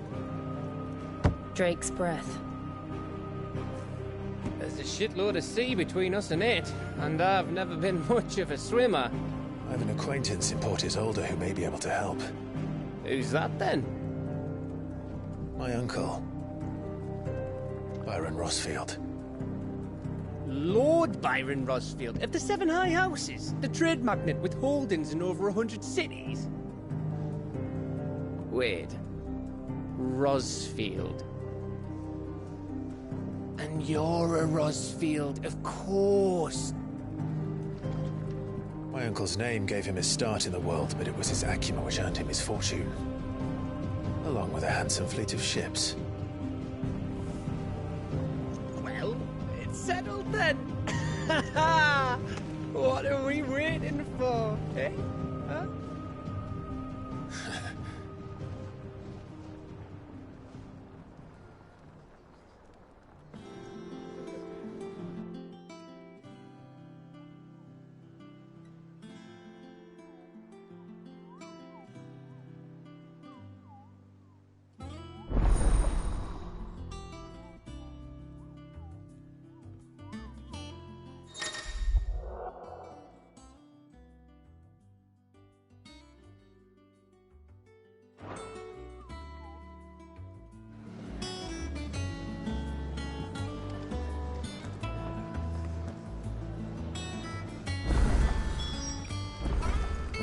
Drake's Breath. There's a shitload of sea between us and it, and I've never been much of a swimmer. I have an acquaintance in Port Isolde who may be able to help. Who's that then? My uncle, Byron Rossfield. Lord Byron Rossfield of the Seven High Houses, the trade magnate with holdings in over 100 cities. Wait, Rossfield. And you're a Rosfield, of course. My uncle's name gave him his start in the world, but it was his acumen which earned him his fortune. Along with a handsome fleet of ships. Well, it's settled then. What are we waiting for, eh? Huh?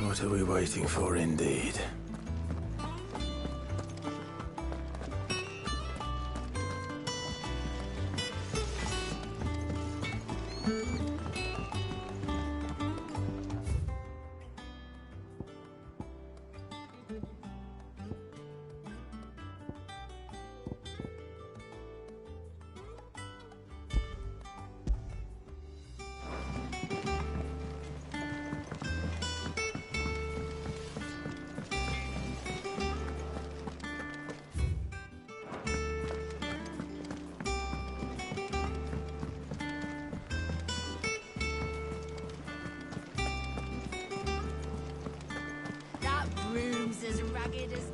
What are we waiting for, indeed? That broom's as ragged as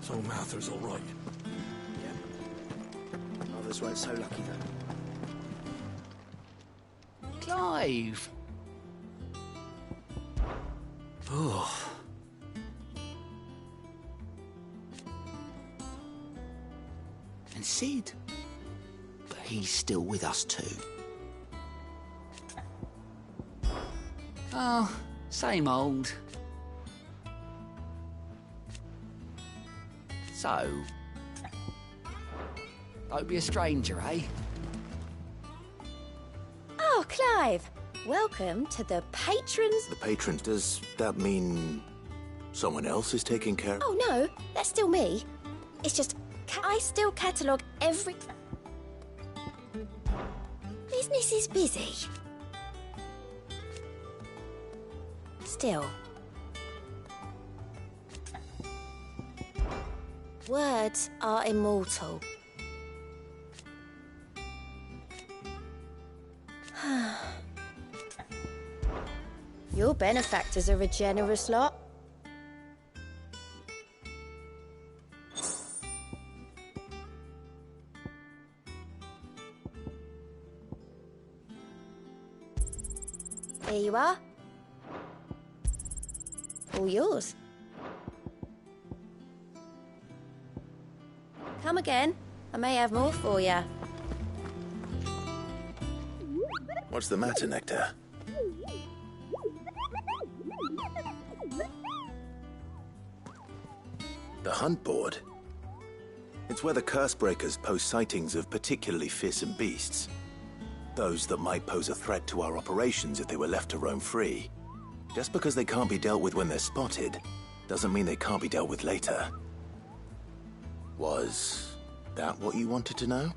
So Mather's all right. Others weren't so lucky, though. Clive! Oh. And Sid. But he's still with us, too. Oh, same old. So, don't be a stranger, eh? Oh, Clive. Welcome to the patrons. The patrons, does that mean someone else is taking care? Oh, no, that's still me. It's just, I still catalogue every... Business is busy. Still. Words are immortal. Your benefactors are a generous lot. Here you are. All yours. Come again. I may have more for you. What's the matter, Nectar? The hunt board? It's where the Cursebreakers post sightings of particularly fearsome beasts. Those that might pose a threat to our operations if they were left to roam free. Just because they can't be dealt with when they're spotted, doesn't mean they can't be dealt with later. Was that what you wanted to know?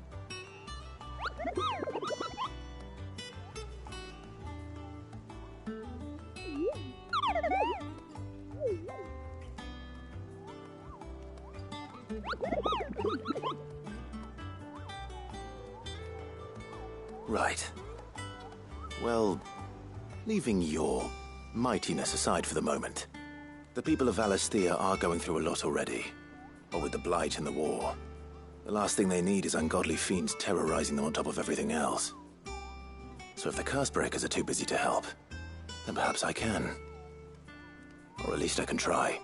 Right. Well, leaving your mightiness aside for the moment, the people of Valisthea are going through a lot already. Or with the Blight and the war. The last thing they need is ungodly fiends terrorizing them on top of everything else. So if the Cursebreakers are too busy to help, then perhaps I can. Or at least I can try.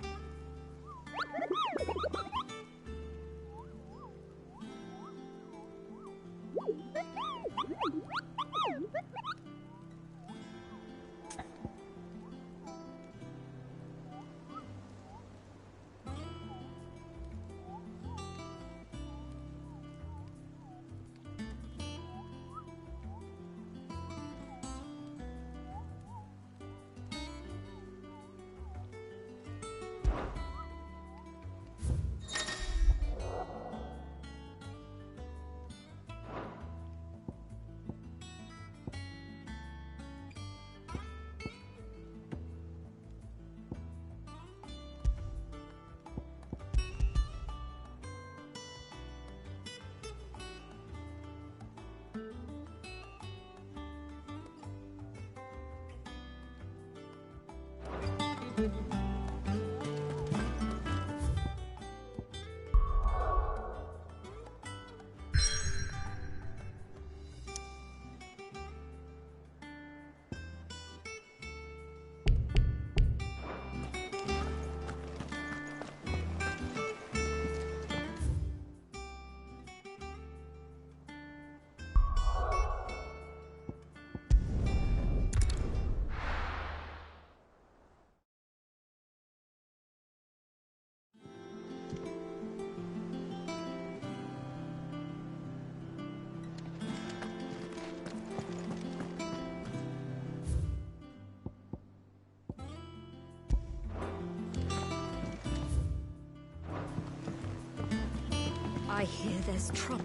I hear there's trouble.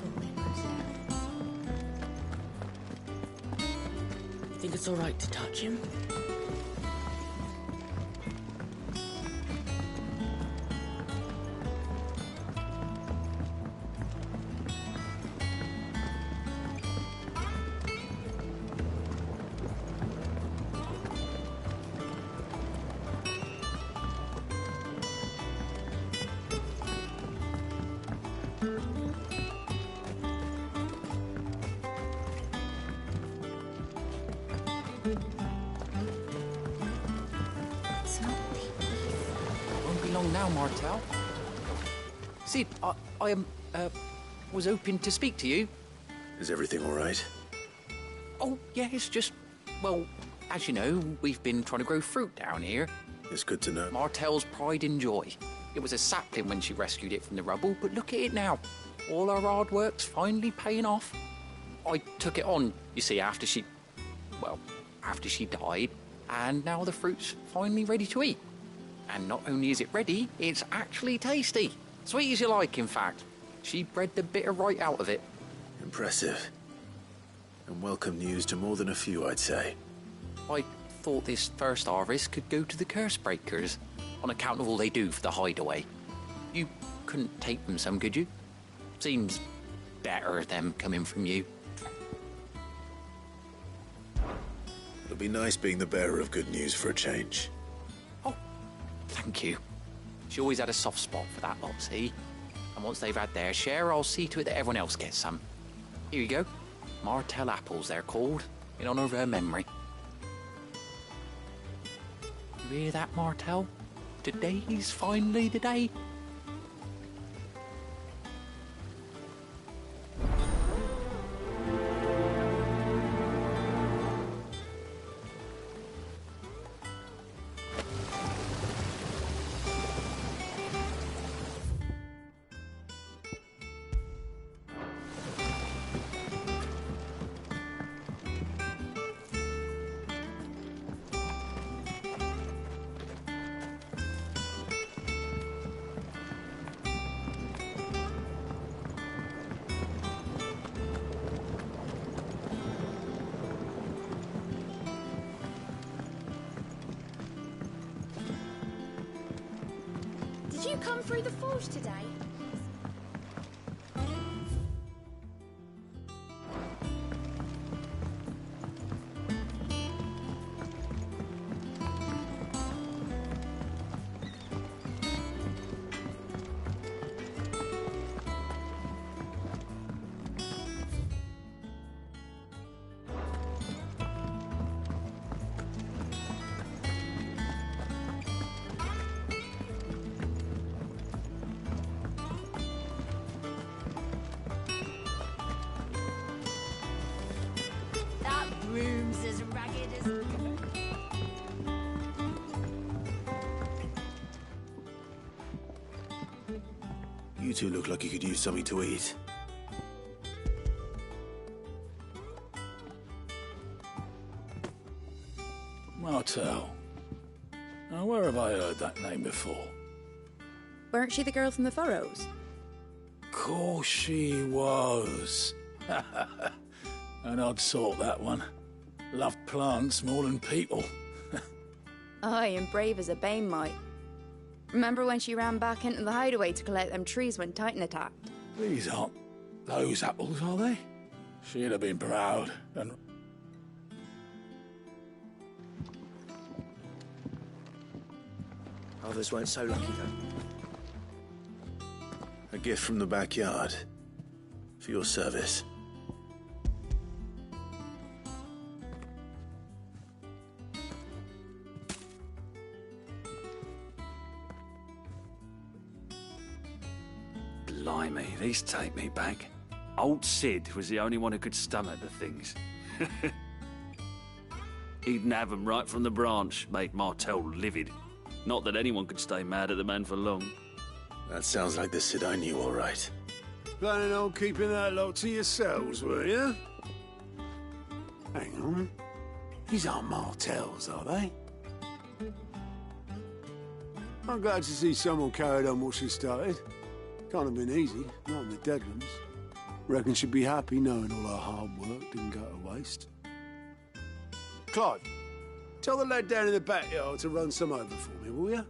Think it's all right to touch him? Won't be long now, Martel. Sid, I was hoping to speak to you. Is everything all right? Oh, yeah, it's just, well, as you know, we've been trying to grow fruit down here. It's good to know. Martel's pride and joy. It was a sapling when she rescued it from the rubble, but look at it now. All our hard work's finally paying off. I took it on, you see, after she died, and now the fruit's finally ready to eat. And not only is it ready, it's actually tasty. Sweet as you like, in fact. She bred the bitter right out of it. Impressive. And welcome news to more than a few, I'd say. I thought this first harvest could go to the curse breakers, on account of all they do for the hideaway. You couldn't take them some, could you? Seems better them coming from you. It'll be nice being the bearer of good news for a change. Oh, thank you. She always had a soft spot for that lot, see? And once they've had their share, I'll see to it that everyone else gets some. Here you go. Martel apples, they're called, in honour of her memory. You hear that, Martel? Today's finally the day. Did you come through the forge today? Room's as ragged as... You two look like you could use something to eat. Martel. Now, where have I heard that name before? Weren't she the girl from the Furrows? Course she was. An odd sort, that one. Loved plants more than people. Aye, and brave as a bane might. Remember when she ran back into the hideaway to collect them trees when Titan attacked? These aren't those apples, are they? She'd have been proud and... Others weren't so lucky, though. A gift from the backyard. For your service. Blimey, these take me back. Old Sid was the only one who could stomach the things. He'd nab 'em right from the branch, made Martel livid. Not that anyone could stay mad at the man for long. That sounds like the Sid I knew, all right. Planning on keeping that lot to yourselves, were you? Hang on. These aren't Martels, are they? I'm glad to see someone carried on what she started. Can't have been easy, not in the Deadlands. Reckon she'd be happy knowing all her hard work didn't go to waste. Clive, tell the lad down in the backyard to run some over for me, will you?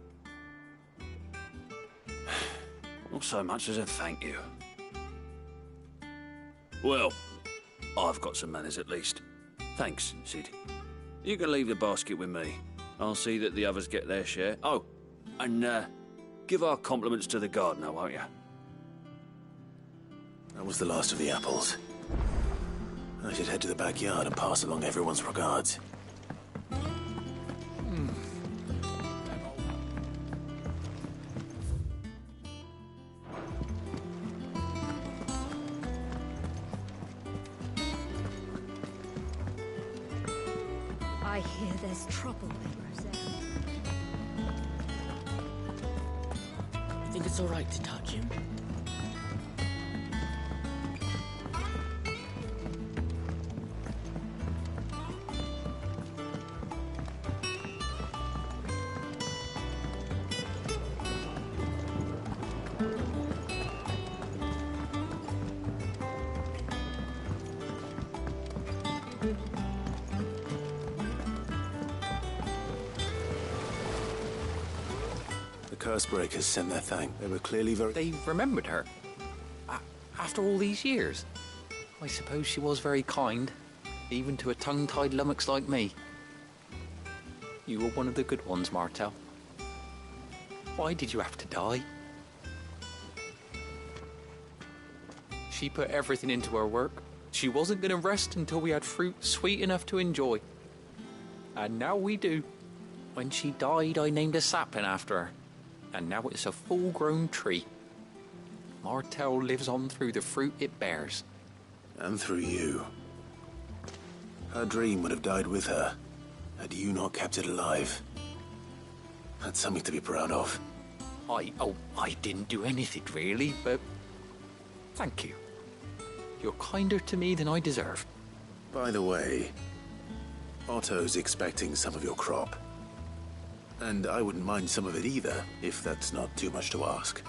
Not so much as a thank you. Well, I've got some manners at least. Thanks, Sid. You can leave the basket with me. I'll see that the others get their share. Oh, and give our compliments to the gardener, won't you? That was the last of the apples. I should head to the backyard and pass along everyone's regards. I hear there's trouble in Roselle. You think it's all right to touch him? Cursebreakers sent their thanks. They were clearly very... They remembered her? After all these years? I suppose she was very kind, even to a tongue-tied lummox like me. You were one of the good ones, Martel. Why did you have to die? She put everything into her work. She wasn't going to rest until we had fruit sweet enough to enjoy. And now we do. When she died, I named a sapling after her. And now it's a full-grown tree. Martel lives on through the fruit it bears. And through you. Her dream would have died with her, had you not kept it alive. That's something to be proud of. I didn't do anything really, but thank you. You're kinder to me than I deserve. By the way, Otto's expecting some of your crop. And I wouldn't mind some of it either, if that's not too much to ask.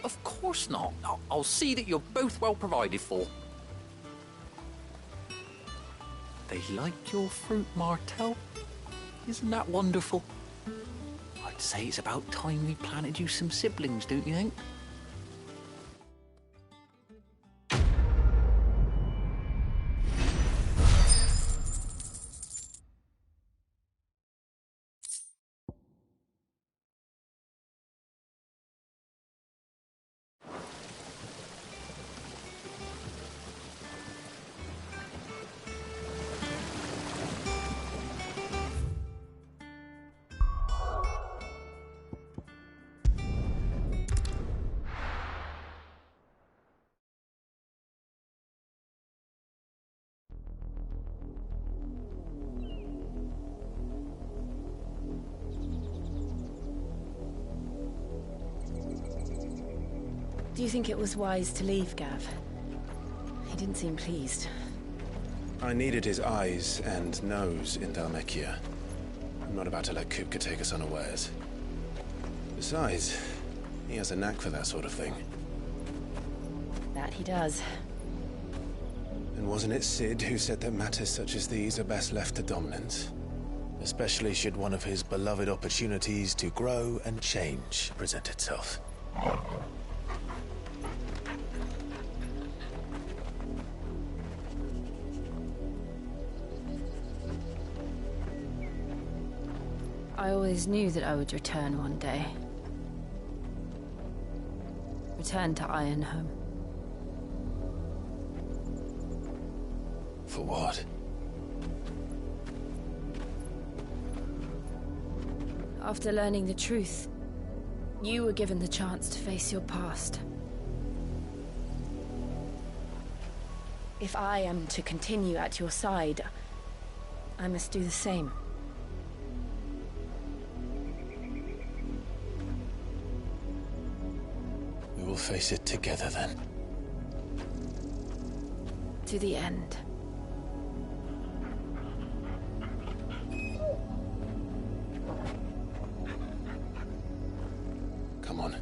Of course not. I'll see that you're both well provided for. They like your fruit, Martel. Isn't that wonderful? I'd say it's about time we planted you some siblings, don't you think? Do you think it was wise to leave, Gav? He didn't seem pleased. I needed his eyes and nose in Dhalmekia. I'm not about to let Kupka take us unawares. Besides, he has a knack for that sort of thing. That he does. And wasn't it Sid who said that matters such as these are best left to dominance? Especially should one of his beloved opportunities to grow and change present itself. I always knew that I would return one day. Return to Ironhome. For what? After learning the truth, you were given the chance to face your past. If I am to continue at your side, I must do the same. We will face it together then. To the end. Come on.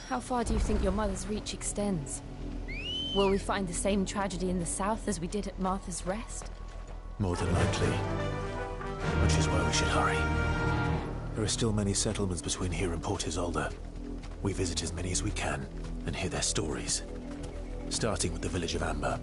How far do you think your mother's reach extends? Will we find the same tragedy in the south as we did at Martha's Rest? More than likely. Which is why we should hurry. There are still many settlements between here and Port Isolde. We visit as many as we can and hear their stories. Starting with the village of Amber.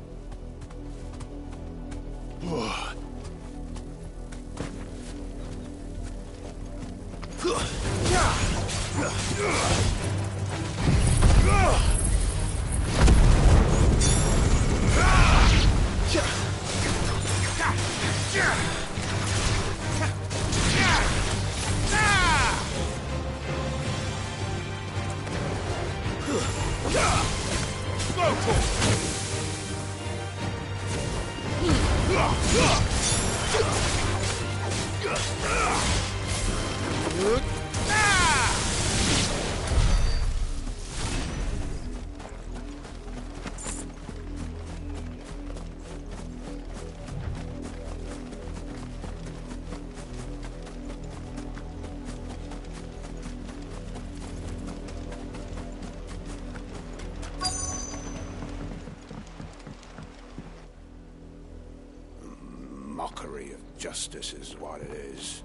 Mockery of justice is what it is.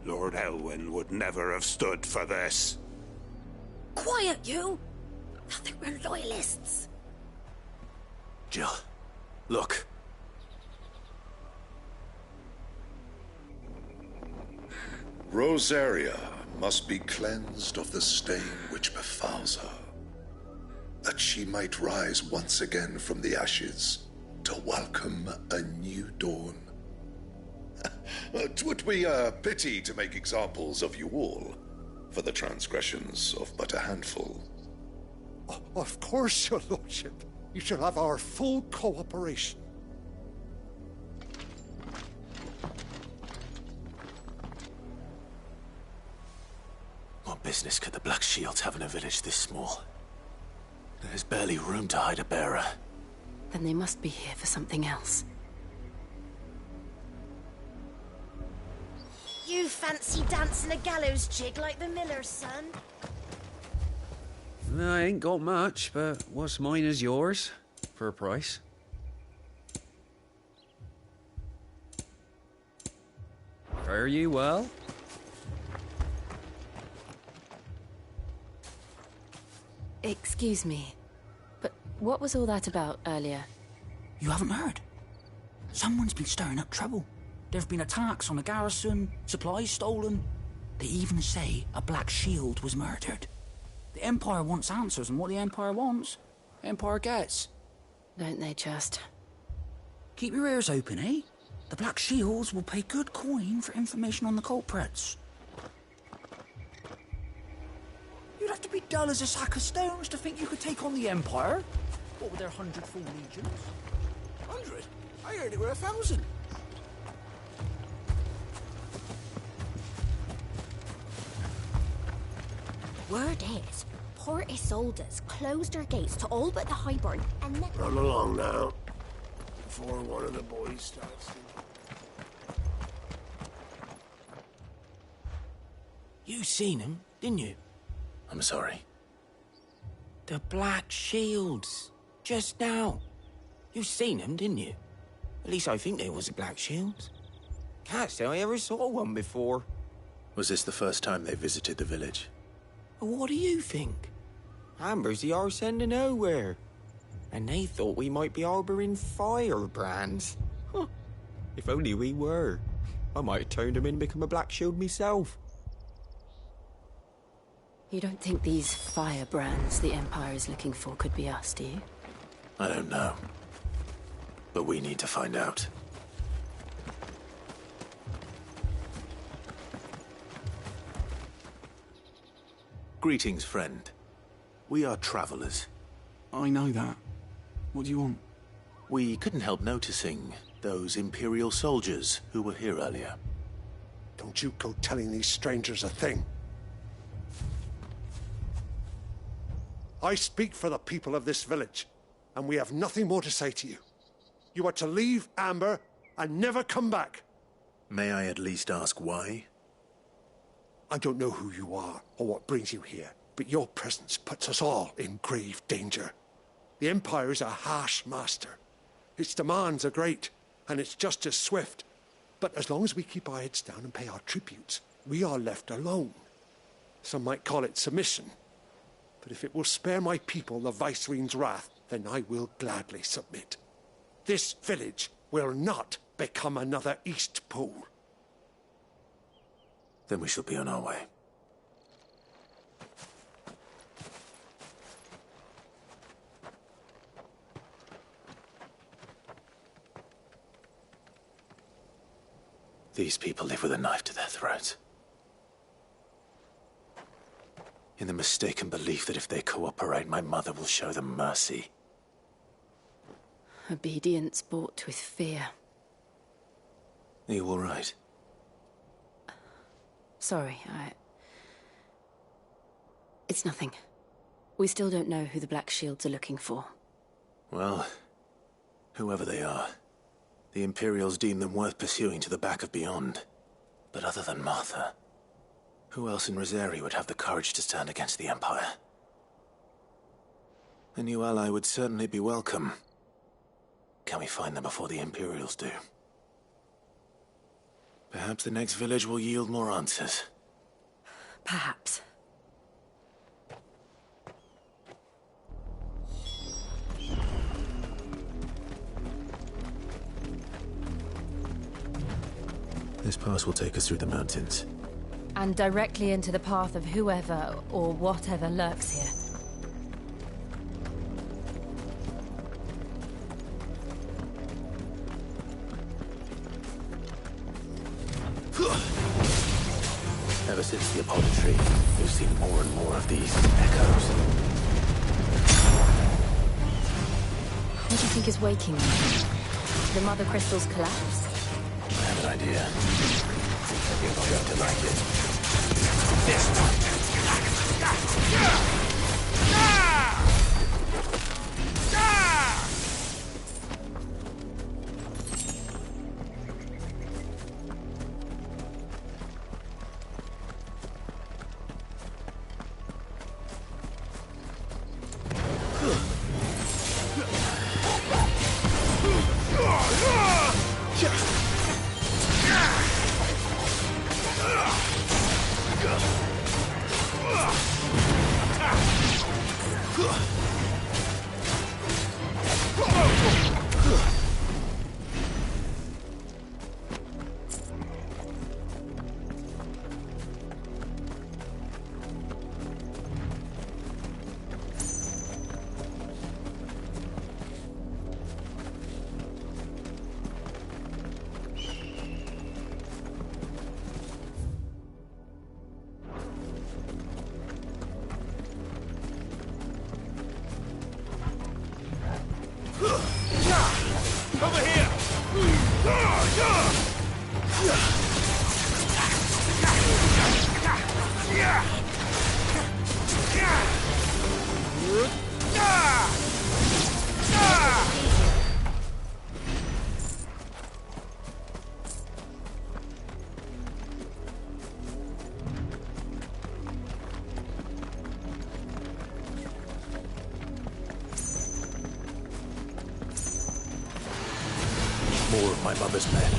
Lord Elwyn would never have stood for this. Quiet, you! I think we're loyalists. Jill, look. Rosaria must be cleansed of the stain which befouls her, that she might rise once again from the ashes to welcome a new dawn. 'Twould be a pity to make examples of you all for the transgressions of but a handful. Of course, your lordship. You shall have our full cooperation. What business could the Black Shields have in a village this small? There's barely room to hide a bearer. Then they must be here for something else. You fancy dancing a gallows jig like the miller's son? I ain't got much, but what's mine is yours, for a price. Fare you well? Excuse me, but what was all that about earlier? You haven't heard? Someone's been stirring up trouble. There have been attacks on the garrison, supplies stolen. They even say a Black Shield was murdered. The Empire wants answers, and what the Empire wants, Empire gets. Don't they just? Keep your ears open, eh? The Black Shields will pay good coin for information on the culprits. You'd have to be dull as a sack of stones to think you could take on the Empire. What with their 100 full legions? 100? I heard it were 1,000. Word is, Port Isolde's closed her gates to all but the Highborn, and then... Run along now, before one of the boys starts to... You seen him, didn't you? I'm sorry. The Black Shields. Just now. You seen them, didn't you? At least I think there was a Black Shields. Can't say I ever saw one before. Was this the first time they visited the village? What do you think? Amber's the arse end of nowhere. And they thought we might be harbouring firebrands. Huh. If only we were. I might have turned them in and become a Black Shield myself. You don't think these firebrands the Empire is looking for could be us, do you? I don't know. But we need to find out. Greetings, friend. We are travelers. I know that. What do you want? We couldn't help noticing those Imperial soldiers who were here earlier. Don't you go telling these strangers a thing. I speak for the people of this village, and we have nothing more to say to you. You are to leave Amber and never come back. May I at least ask why? I don't know who you are or what brings you here, but your presence puts us all in grave danger. The Empire is a harsh master. Its demands are great, and its justice swift. But as long as we keep our heads down and pay our tributes, we are left alone. Some might call it submission. But if it will spare my people the Viceroy's wrath, then I will gladly submit. This village will not become another East Pool. Then we shall be on our way. These people live with a knife to their throats. In the mistaken belief that if they cooperate, my mother will show them mercy. Obedience bought with fear. Are you all right? Sorry, It's nothing. We still don't know who the Black Shields are looking for. Well, whoever they are, the Imperials deem them worth pursuing to the back of beyond. But other than Martha, who else in Rosari would have the courage to stand against the Empire? A new ally would certainly be welcome. Can we find them before the Imperials do? Perhaps the next village will yield more answers. Perhaps. This pass will take us through the mountains. And directly into the path of whoever or whatever lurks here. Ever since the Apollo tree, we've seen more and more of these echoes. What do you think is waking them? The Mother Crystal's collapse? I have an idea. You're going to like it. This one! Over here! More of my mother's men.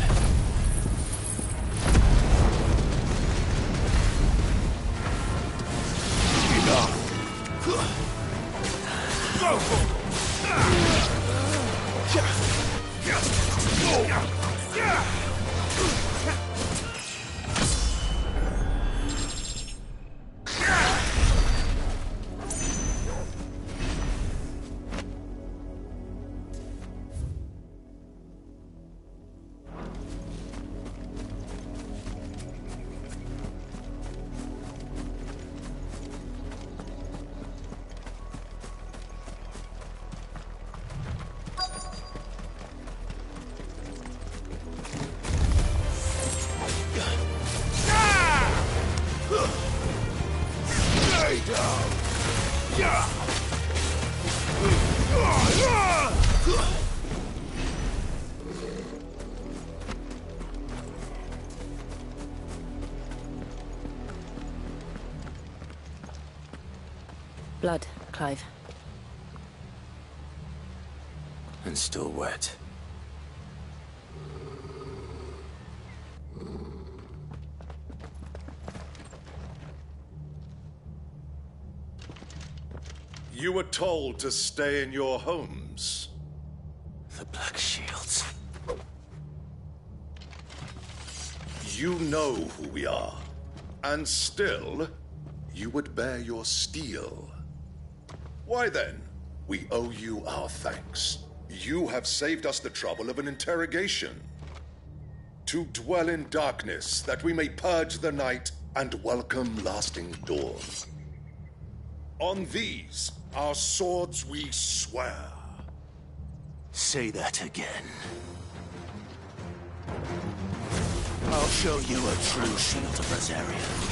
Blood, Clive. And still wet. You were told to stay in your homes. The Black Shields. You know who we are. And still, you would bear your steel. Why then, we owe you our thanks. You have saved us the trouble of an interrogation. To dwell in darkness, that we may purge the night and welcome lasting dawn. On these, our swords we swear. Say that again. I'll show you a true shield of Rosaria.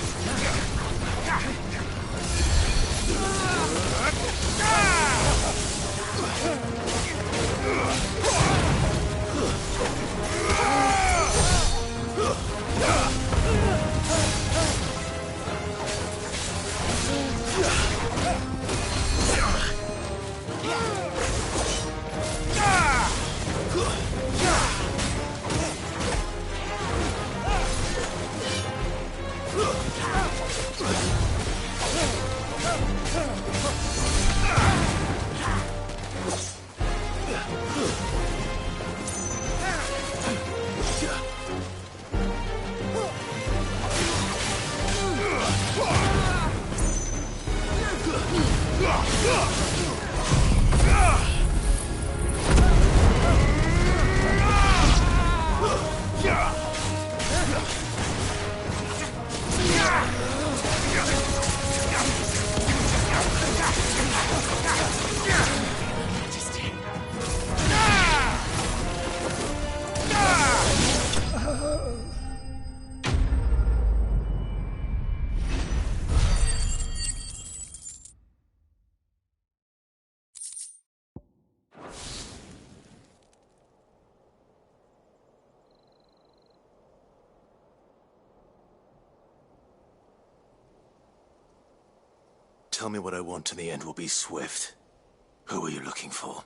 Tell me what I want and the end will be swift. Who are you looking for?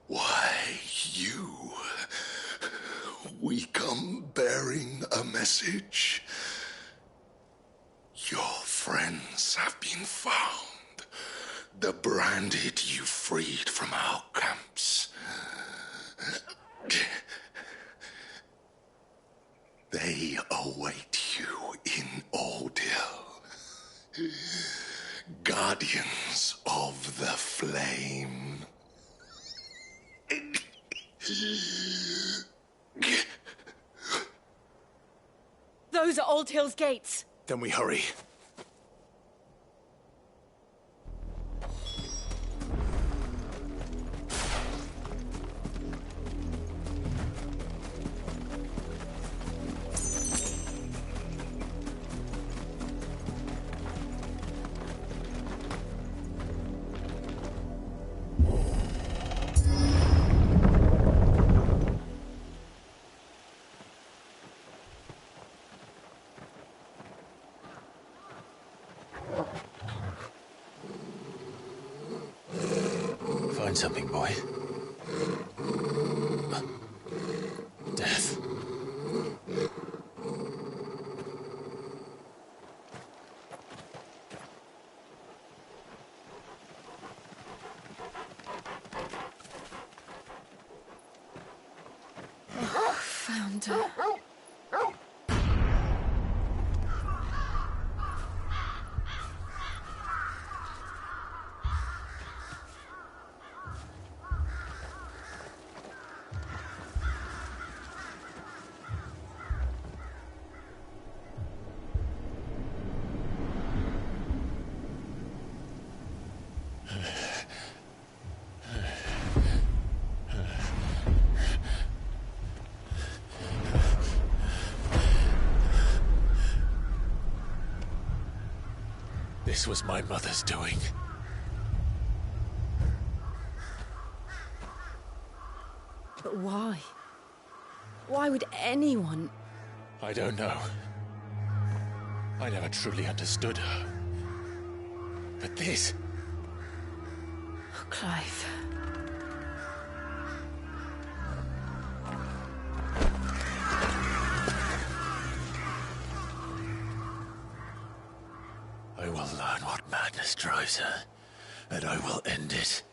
Why, you. We come bearing a message. Your friends have been found. The branded you freed from our camps. They await you in Ordeal. Guardians of the Flame. Those are Old Hill's gates. Then we hurry. Find something, boy. Death. Found her. This was my mother's doing. But why? Why would anyone... I don't know. I never truly understood her. But this... Oh, Clive. I will learn what madness drives her, and I will end it.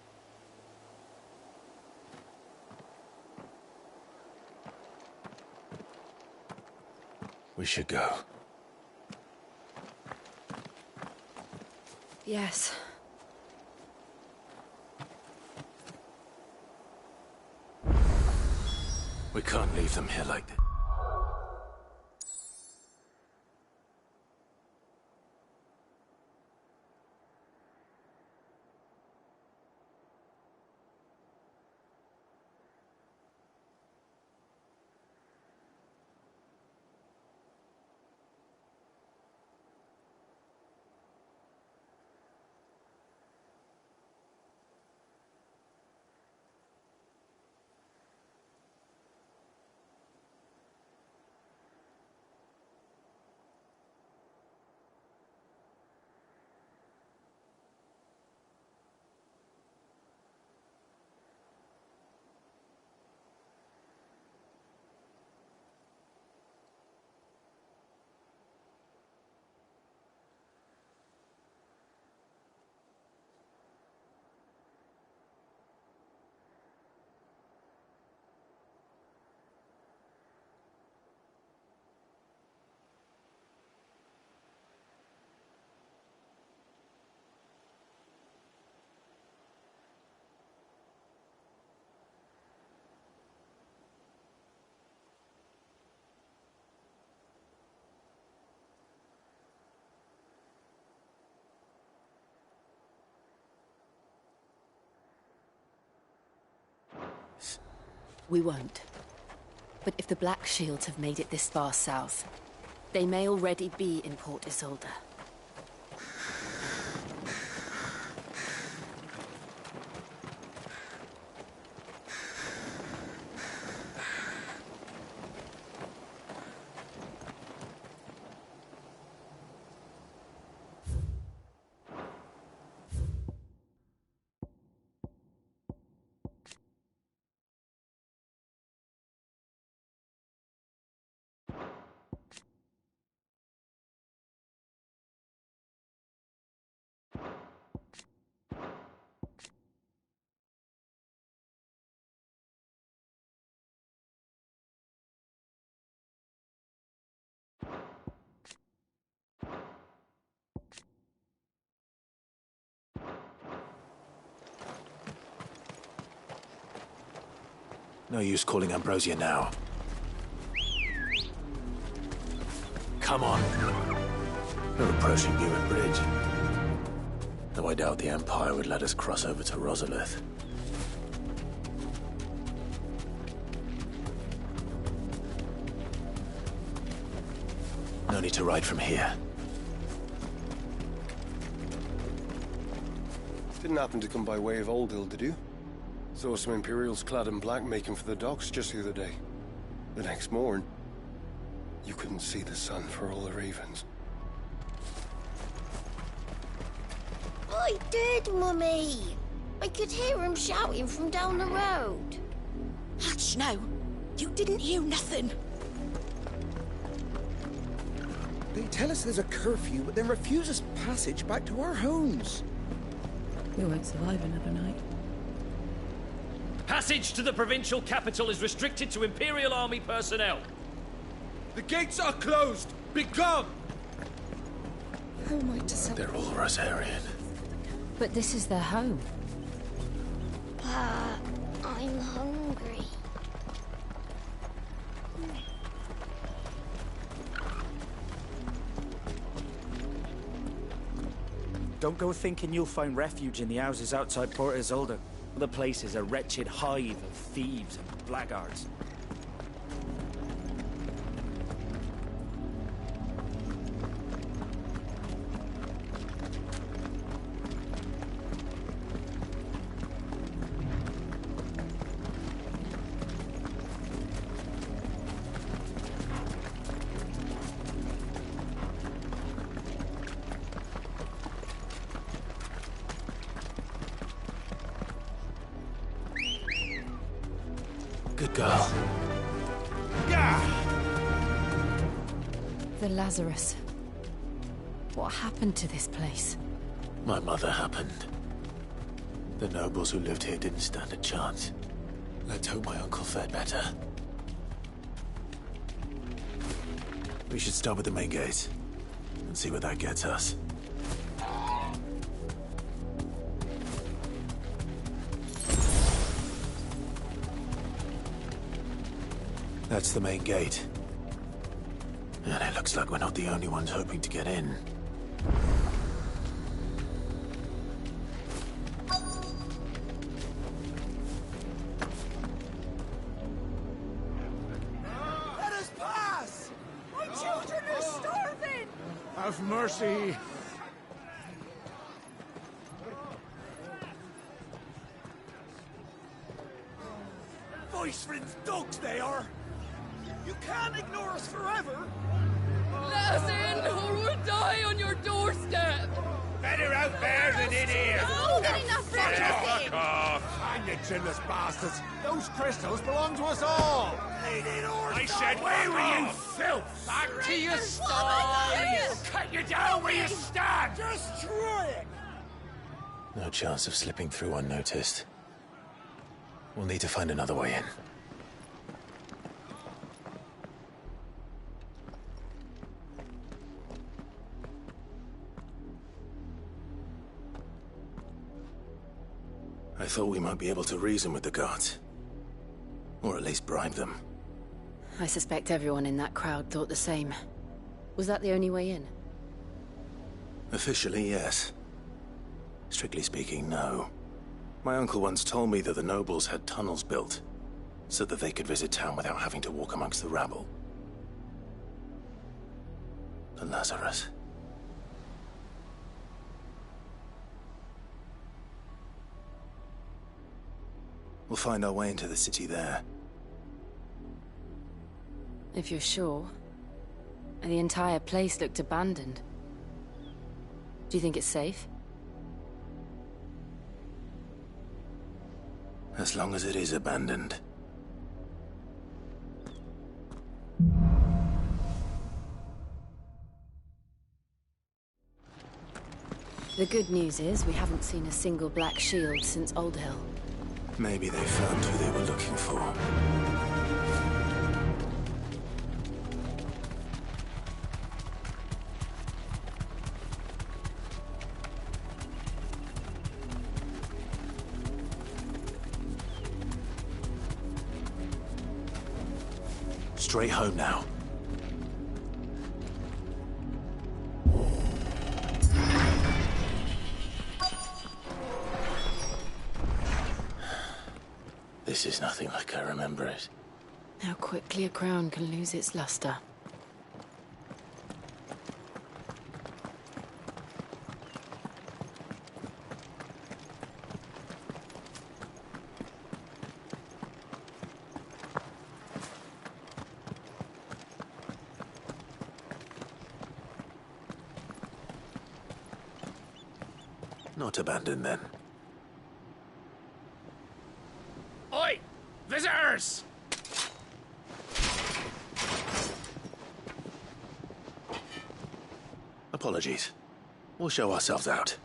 We should go. Yes. We can't leave them here like this. We won't. But if the Black Shields have made it this far south, they may already be in Port Isolde. No use calling Ambrosia now. Come on. We're approaching Buick Bridge. Though I doubt the Empire would let us cross over to Rosalith. No need to ride from here. Didn't happen to come by way of Oldhill, did you? Saw some Imperials clad in black making for the docks just the other day. The next morn, you couldn't see the sun for all the ravens. I did, Mummy. I could hear him shouting from down the road. Hatch, no. You didn't hear nothing. They tell us there's a curfew, but then refuse us passage back to our homes. We won't survive another night. Passage to the provincial capital is restricted to Imperial Army personnel. The gates are closed! Begone! How am I to celebrate? They're all Rosarian. But this is their home. I'm hungry. Don't go thinking you'll find refuge in the houses outside Port Isolde. The place is a wretched hive of thieves and blackguards. Good girl. The Lazarus. What happened to this place? My mother happened. The nobles who lived here didn't stand a chance. Let's hope my uncle fared better. We should start with the main gate and see where that gets us. That's the main gate. And it looks like we're not the only ones hoping to get in. Let us pass! My children are starving! Have mercy. Voice-rinsed dogs they are! You can't ignore us forever! Let us in, or we'll die on your doorstep! Better out there than in here! Oh, get enough for Fuck off! Hang you chinless bastards! Those crystals belong to us all! I said, where were you, filth? Back to your sties! Cut you down where you stand! Destroy it! No chance of slipping through unnoticed. We'll need to find another way in. I thought we might be able to reason with the guards. Or at least bribe them. I suspect everyone in that crowd thought the same. Was that the only way in? Officially, yes. Strictly speaking, no. My uncle once told me that the nobles had tunnels built, so that they could visit town without having to walk amongst the rabble. The Lazarus. We'll find our way into the city there. If you're sure. The entire place looked abandoned. Do you think it's safe? As long as it is abandoned. The good news is we haven't seen a single black shield since Old Hill. Maybe they found who they were looking for. Straight home now. This is nothing like I remember it. How quickly a crown can lose its luster. Not abandoned then. Oi! Visitors! Apologies. We'll show ourselves out.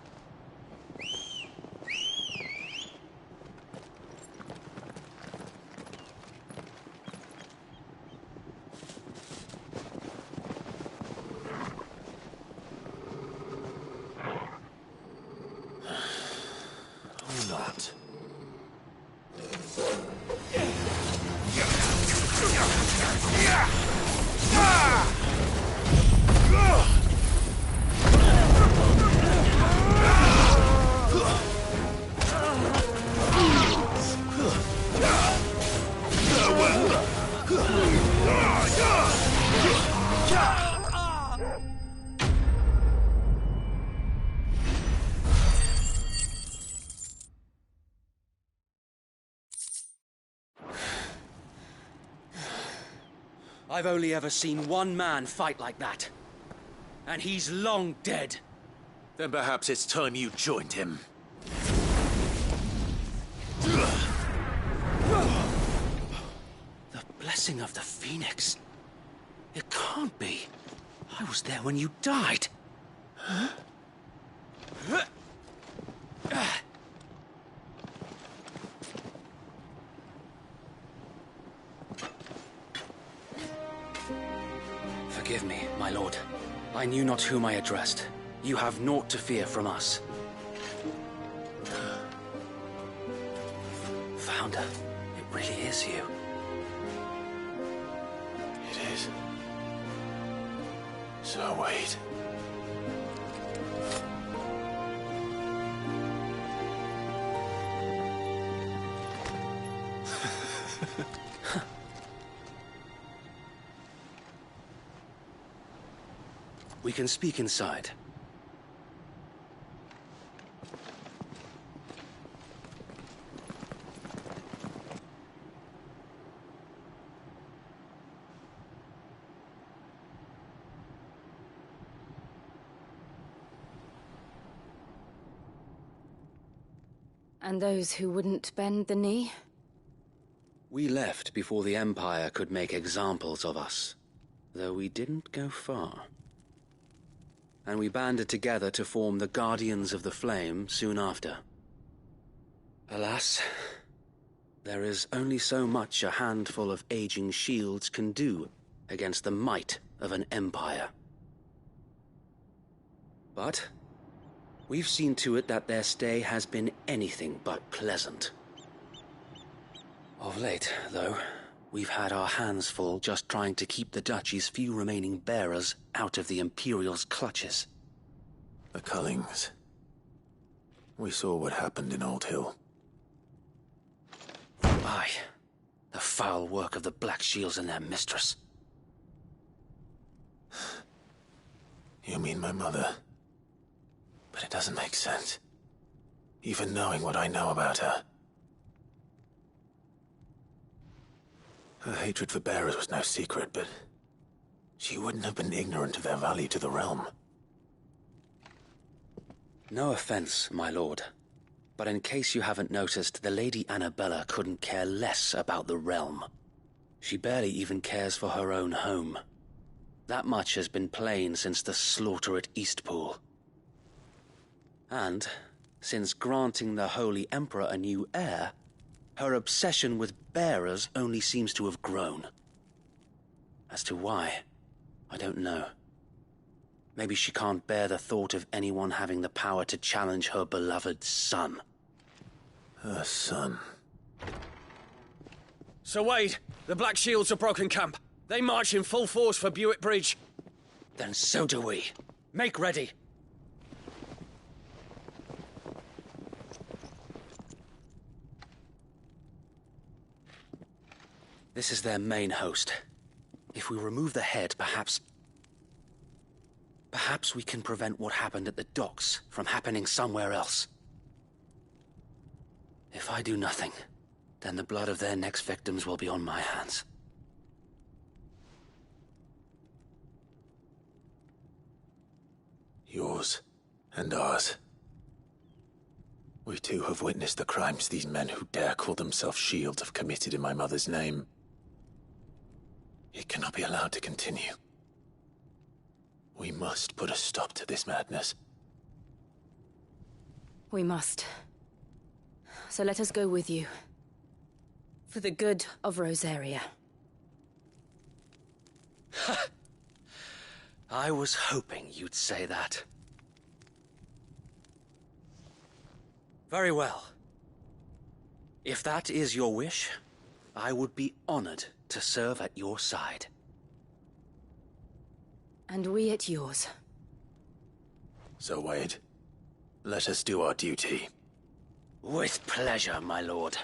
Or not. I've only ever seen one man fight like that. And he's long dead. Then perhaps it's time you joined him. blessing of the Phoenix. It can't be. I was there when you died. Huh? Forgive me, my lord. I knew not whom I addressed. You have naught to fear from us. Founder, it really is you. It is. So wait. We can speak inside. And those who wouldn't bend the knee? We left before the Empire could make examples of us, though we didn't go far. And we banded together to form the Guardians of the Flame soon after. Alas, there is only so much a handful of aging shields can do against the might of an empire. But we've seen to it that their stay has been anything but pleasant. Of late, though, we've had our hands full just trying to keep the Duchy's few remaining bearers out of the Imperial's clutches. The Cullings. We saw what happened in Old Hill. Aye. The foul work of the Black Shields and their mistress. You mean my mother? But it doesn't make sense. Even knowing what I know about her. Her hatred for bearers was no secret, but she wouldn't have been ignorant of their value to the realm. No offense, my lord, but in case you haven't noticed, the Lady Annabella couldn't care less about the realm. She barely even cares for her own home. That much has been plain since the slaughter at Eastpool. And, since granting the Holy Emperor a new heir, her obsession with bearers only seems to have grown. As to why, I don't know. Maybe she can't bear the thought of anyone having the power to challenge her beloved son. Her son? Sir Wade, the Black Shields have broken camp. They march in full force for Buick Bridge. Then so do we. Make ready. This is their main host. If we remove the head, perhaps we can prevent what happened at the docks from happening somewhere else. If I do nothing, then the blood of their next victims will be on my hands. Yours and ours. We too have witnessed the crimes these men who dare call themselves shields have committed in my mother's name. It cannot be allowed to continue. We must put a stop to this madness. We must. So let us go with you. For the good of Rosaria. I was hoping you'd say that. Very well. If that is your wish, I would be honored to serve at your side. And we at yours. So, Wade, let us do our duty. With pleasure, my lord.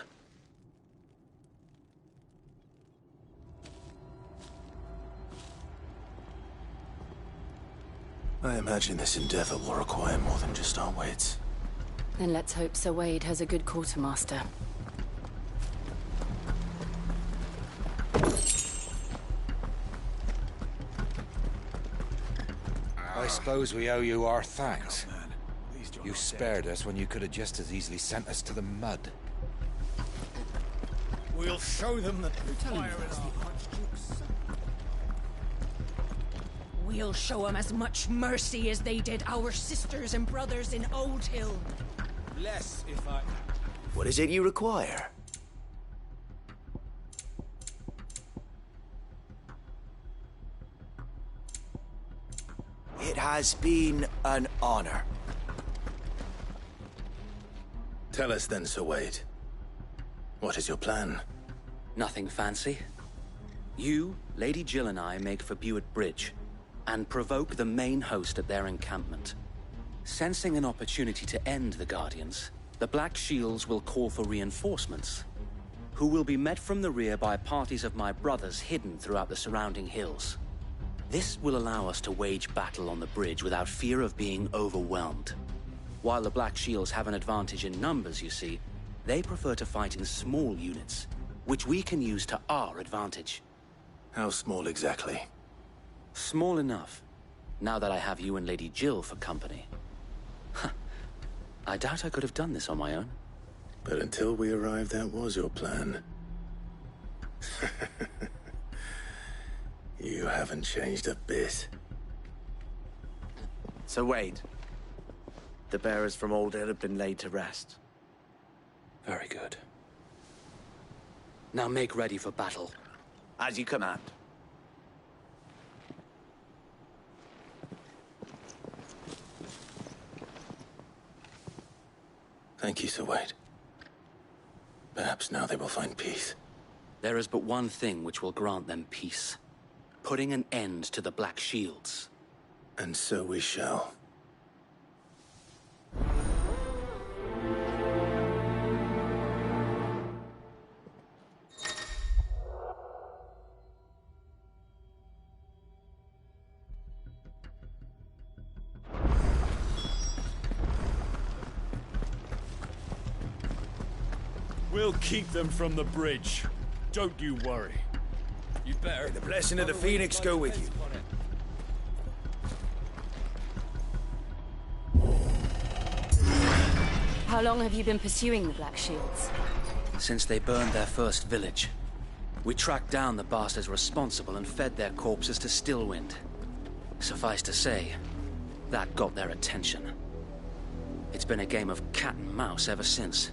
I imagine this endeavor will require more than just our wits. Then let's hope Sir Wade has a good quartermaster. I suppose we owe you our thanks. You spared us when you could have just as easily sent us to the mud. We'll show them that fire is We'll show them as much mercy as they did our sisters and brothers in Old Hill. less if I... What is it you require? It has been an honor. Tell us then, Sir Wade. What is your plan? Nothing fancy. You, Lady Jill and I make for Buett Bridge and provoke the main host at their encampment. Sensing an opportunity to end the Guardians, the Black Shields will call for reinforcements, who will be met from the rear by parties of my brothers hidden throughout the surrounding hills. This will allow us to wage battle on the bridge without fear of being overwhelmed. While the Black Shields have an advantage in numbers, you see, they prefer to fight in small units, which we can use to our advantage. How small exactly? Small enough, now that I have you and Lady Jill for company. I doubt I could have done this on my own. But until we arrived, that was your plan. You haven't changed a bit. Sir Wade, the bearers from Old Hill have been laid to rest. Very good. Now make ready for battle. As you command. Thank you, Sir Wade. Perhaps now they will find peace. There is but one thing which will grant them peace. Putting an end to the Black Shields. And so we shall. We'll keep them from the bridge. Don't you worry. You'd better... May the blessing of the Phoenix go with you. How long have you been pursuing the Black Shields? Since they burned their first village. We tracked down the bastards responsible and fed their corpses to Stillwind. Suffice to say, that got their attention. It's been a game of cat and mouse ever since.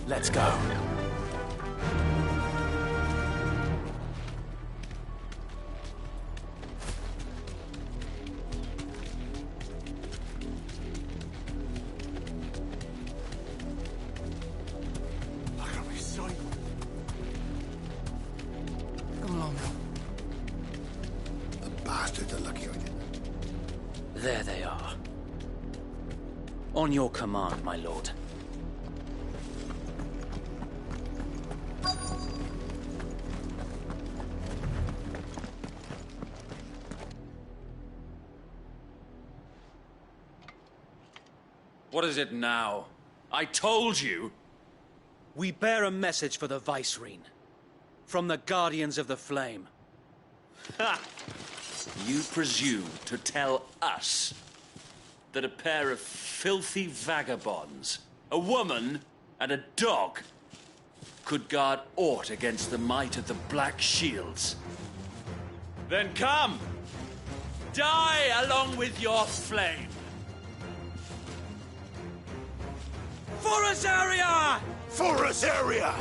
Let's go. Come along now. The bastards are lucky I didn't. There they are. On your command, my lord. What is it now? I told you! We bear a message for the Vicereine. From the Guardians of the Flame. Ha! You presume to tell us that a pair of filthy vagabonds, a woman and a dog, could guard aught against the might of the Black Shields? Then come! Die along with your flame! For Azaria! For Azaria!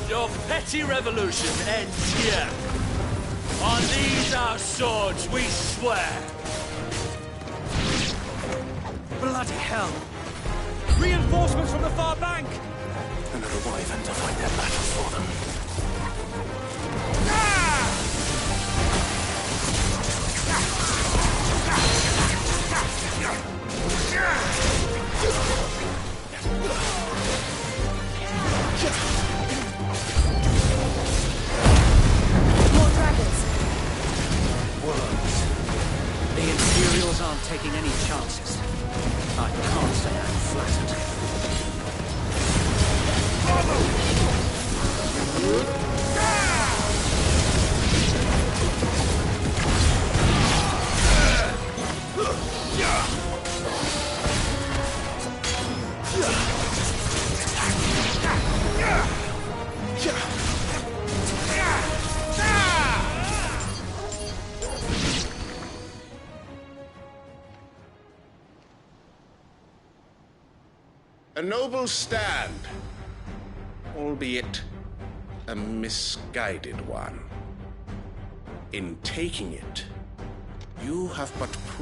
Your petty revolution ends here. On these our swords we swear. Bloody hell! Reinforcements from the far bank! Another wyvern to fight their battles for them. A noble stand, albeit a misguided one. In taking it, you have but proved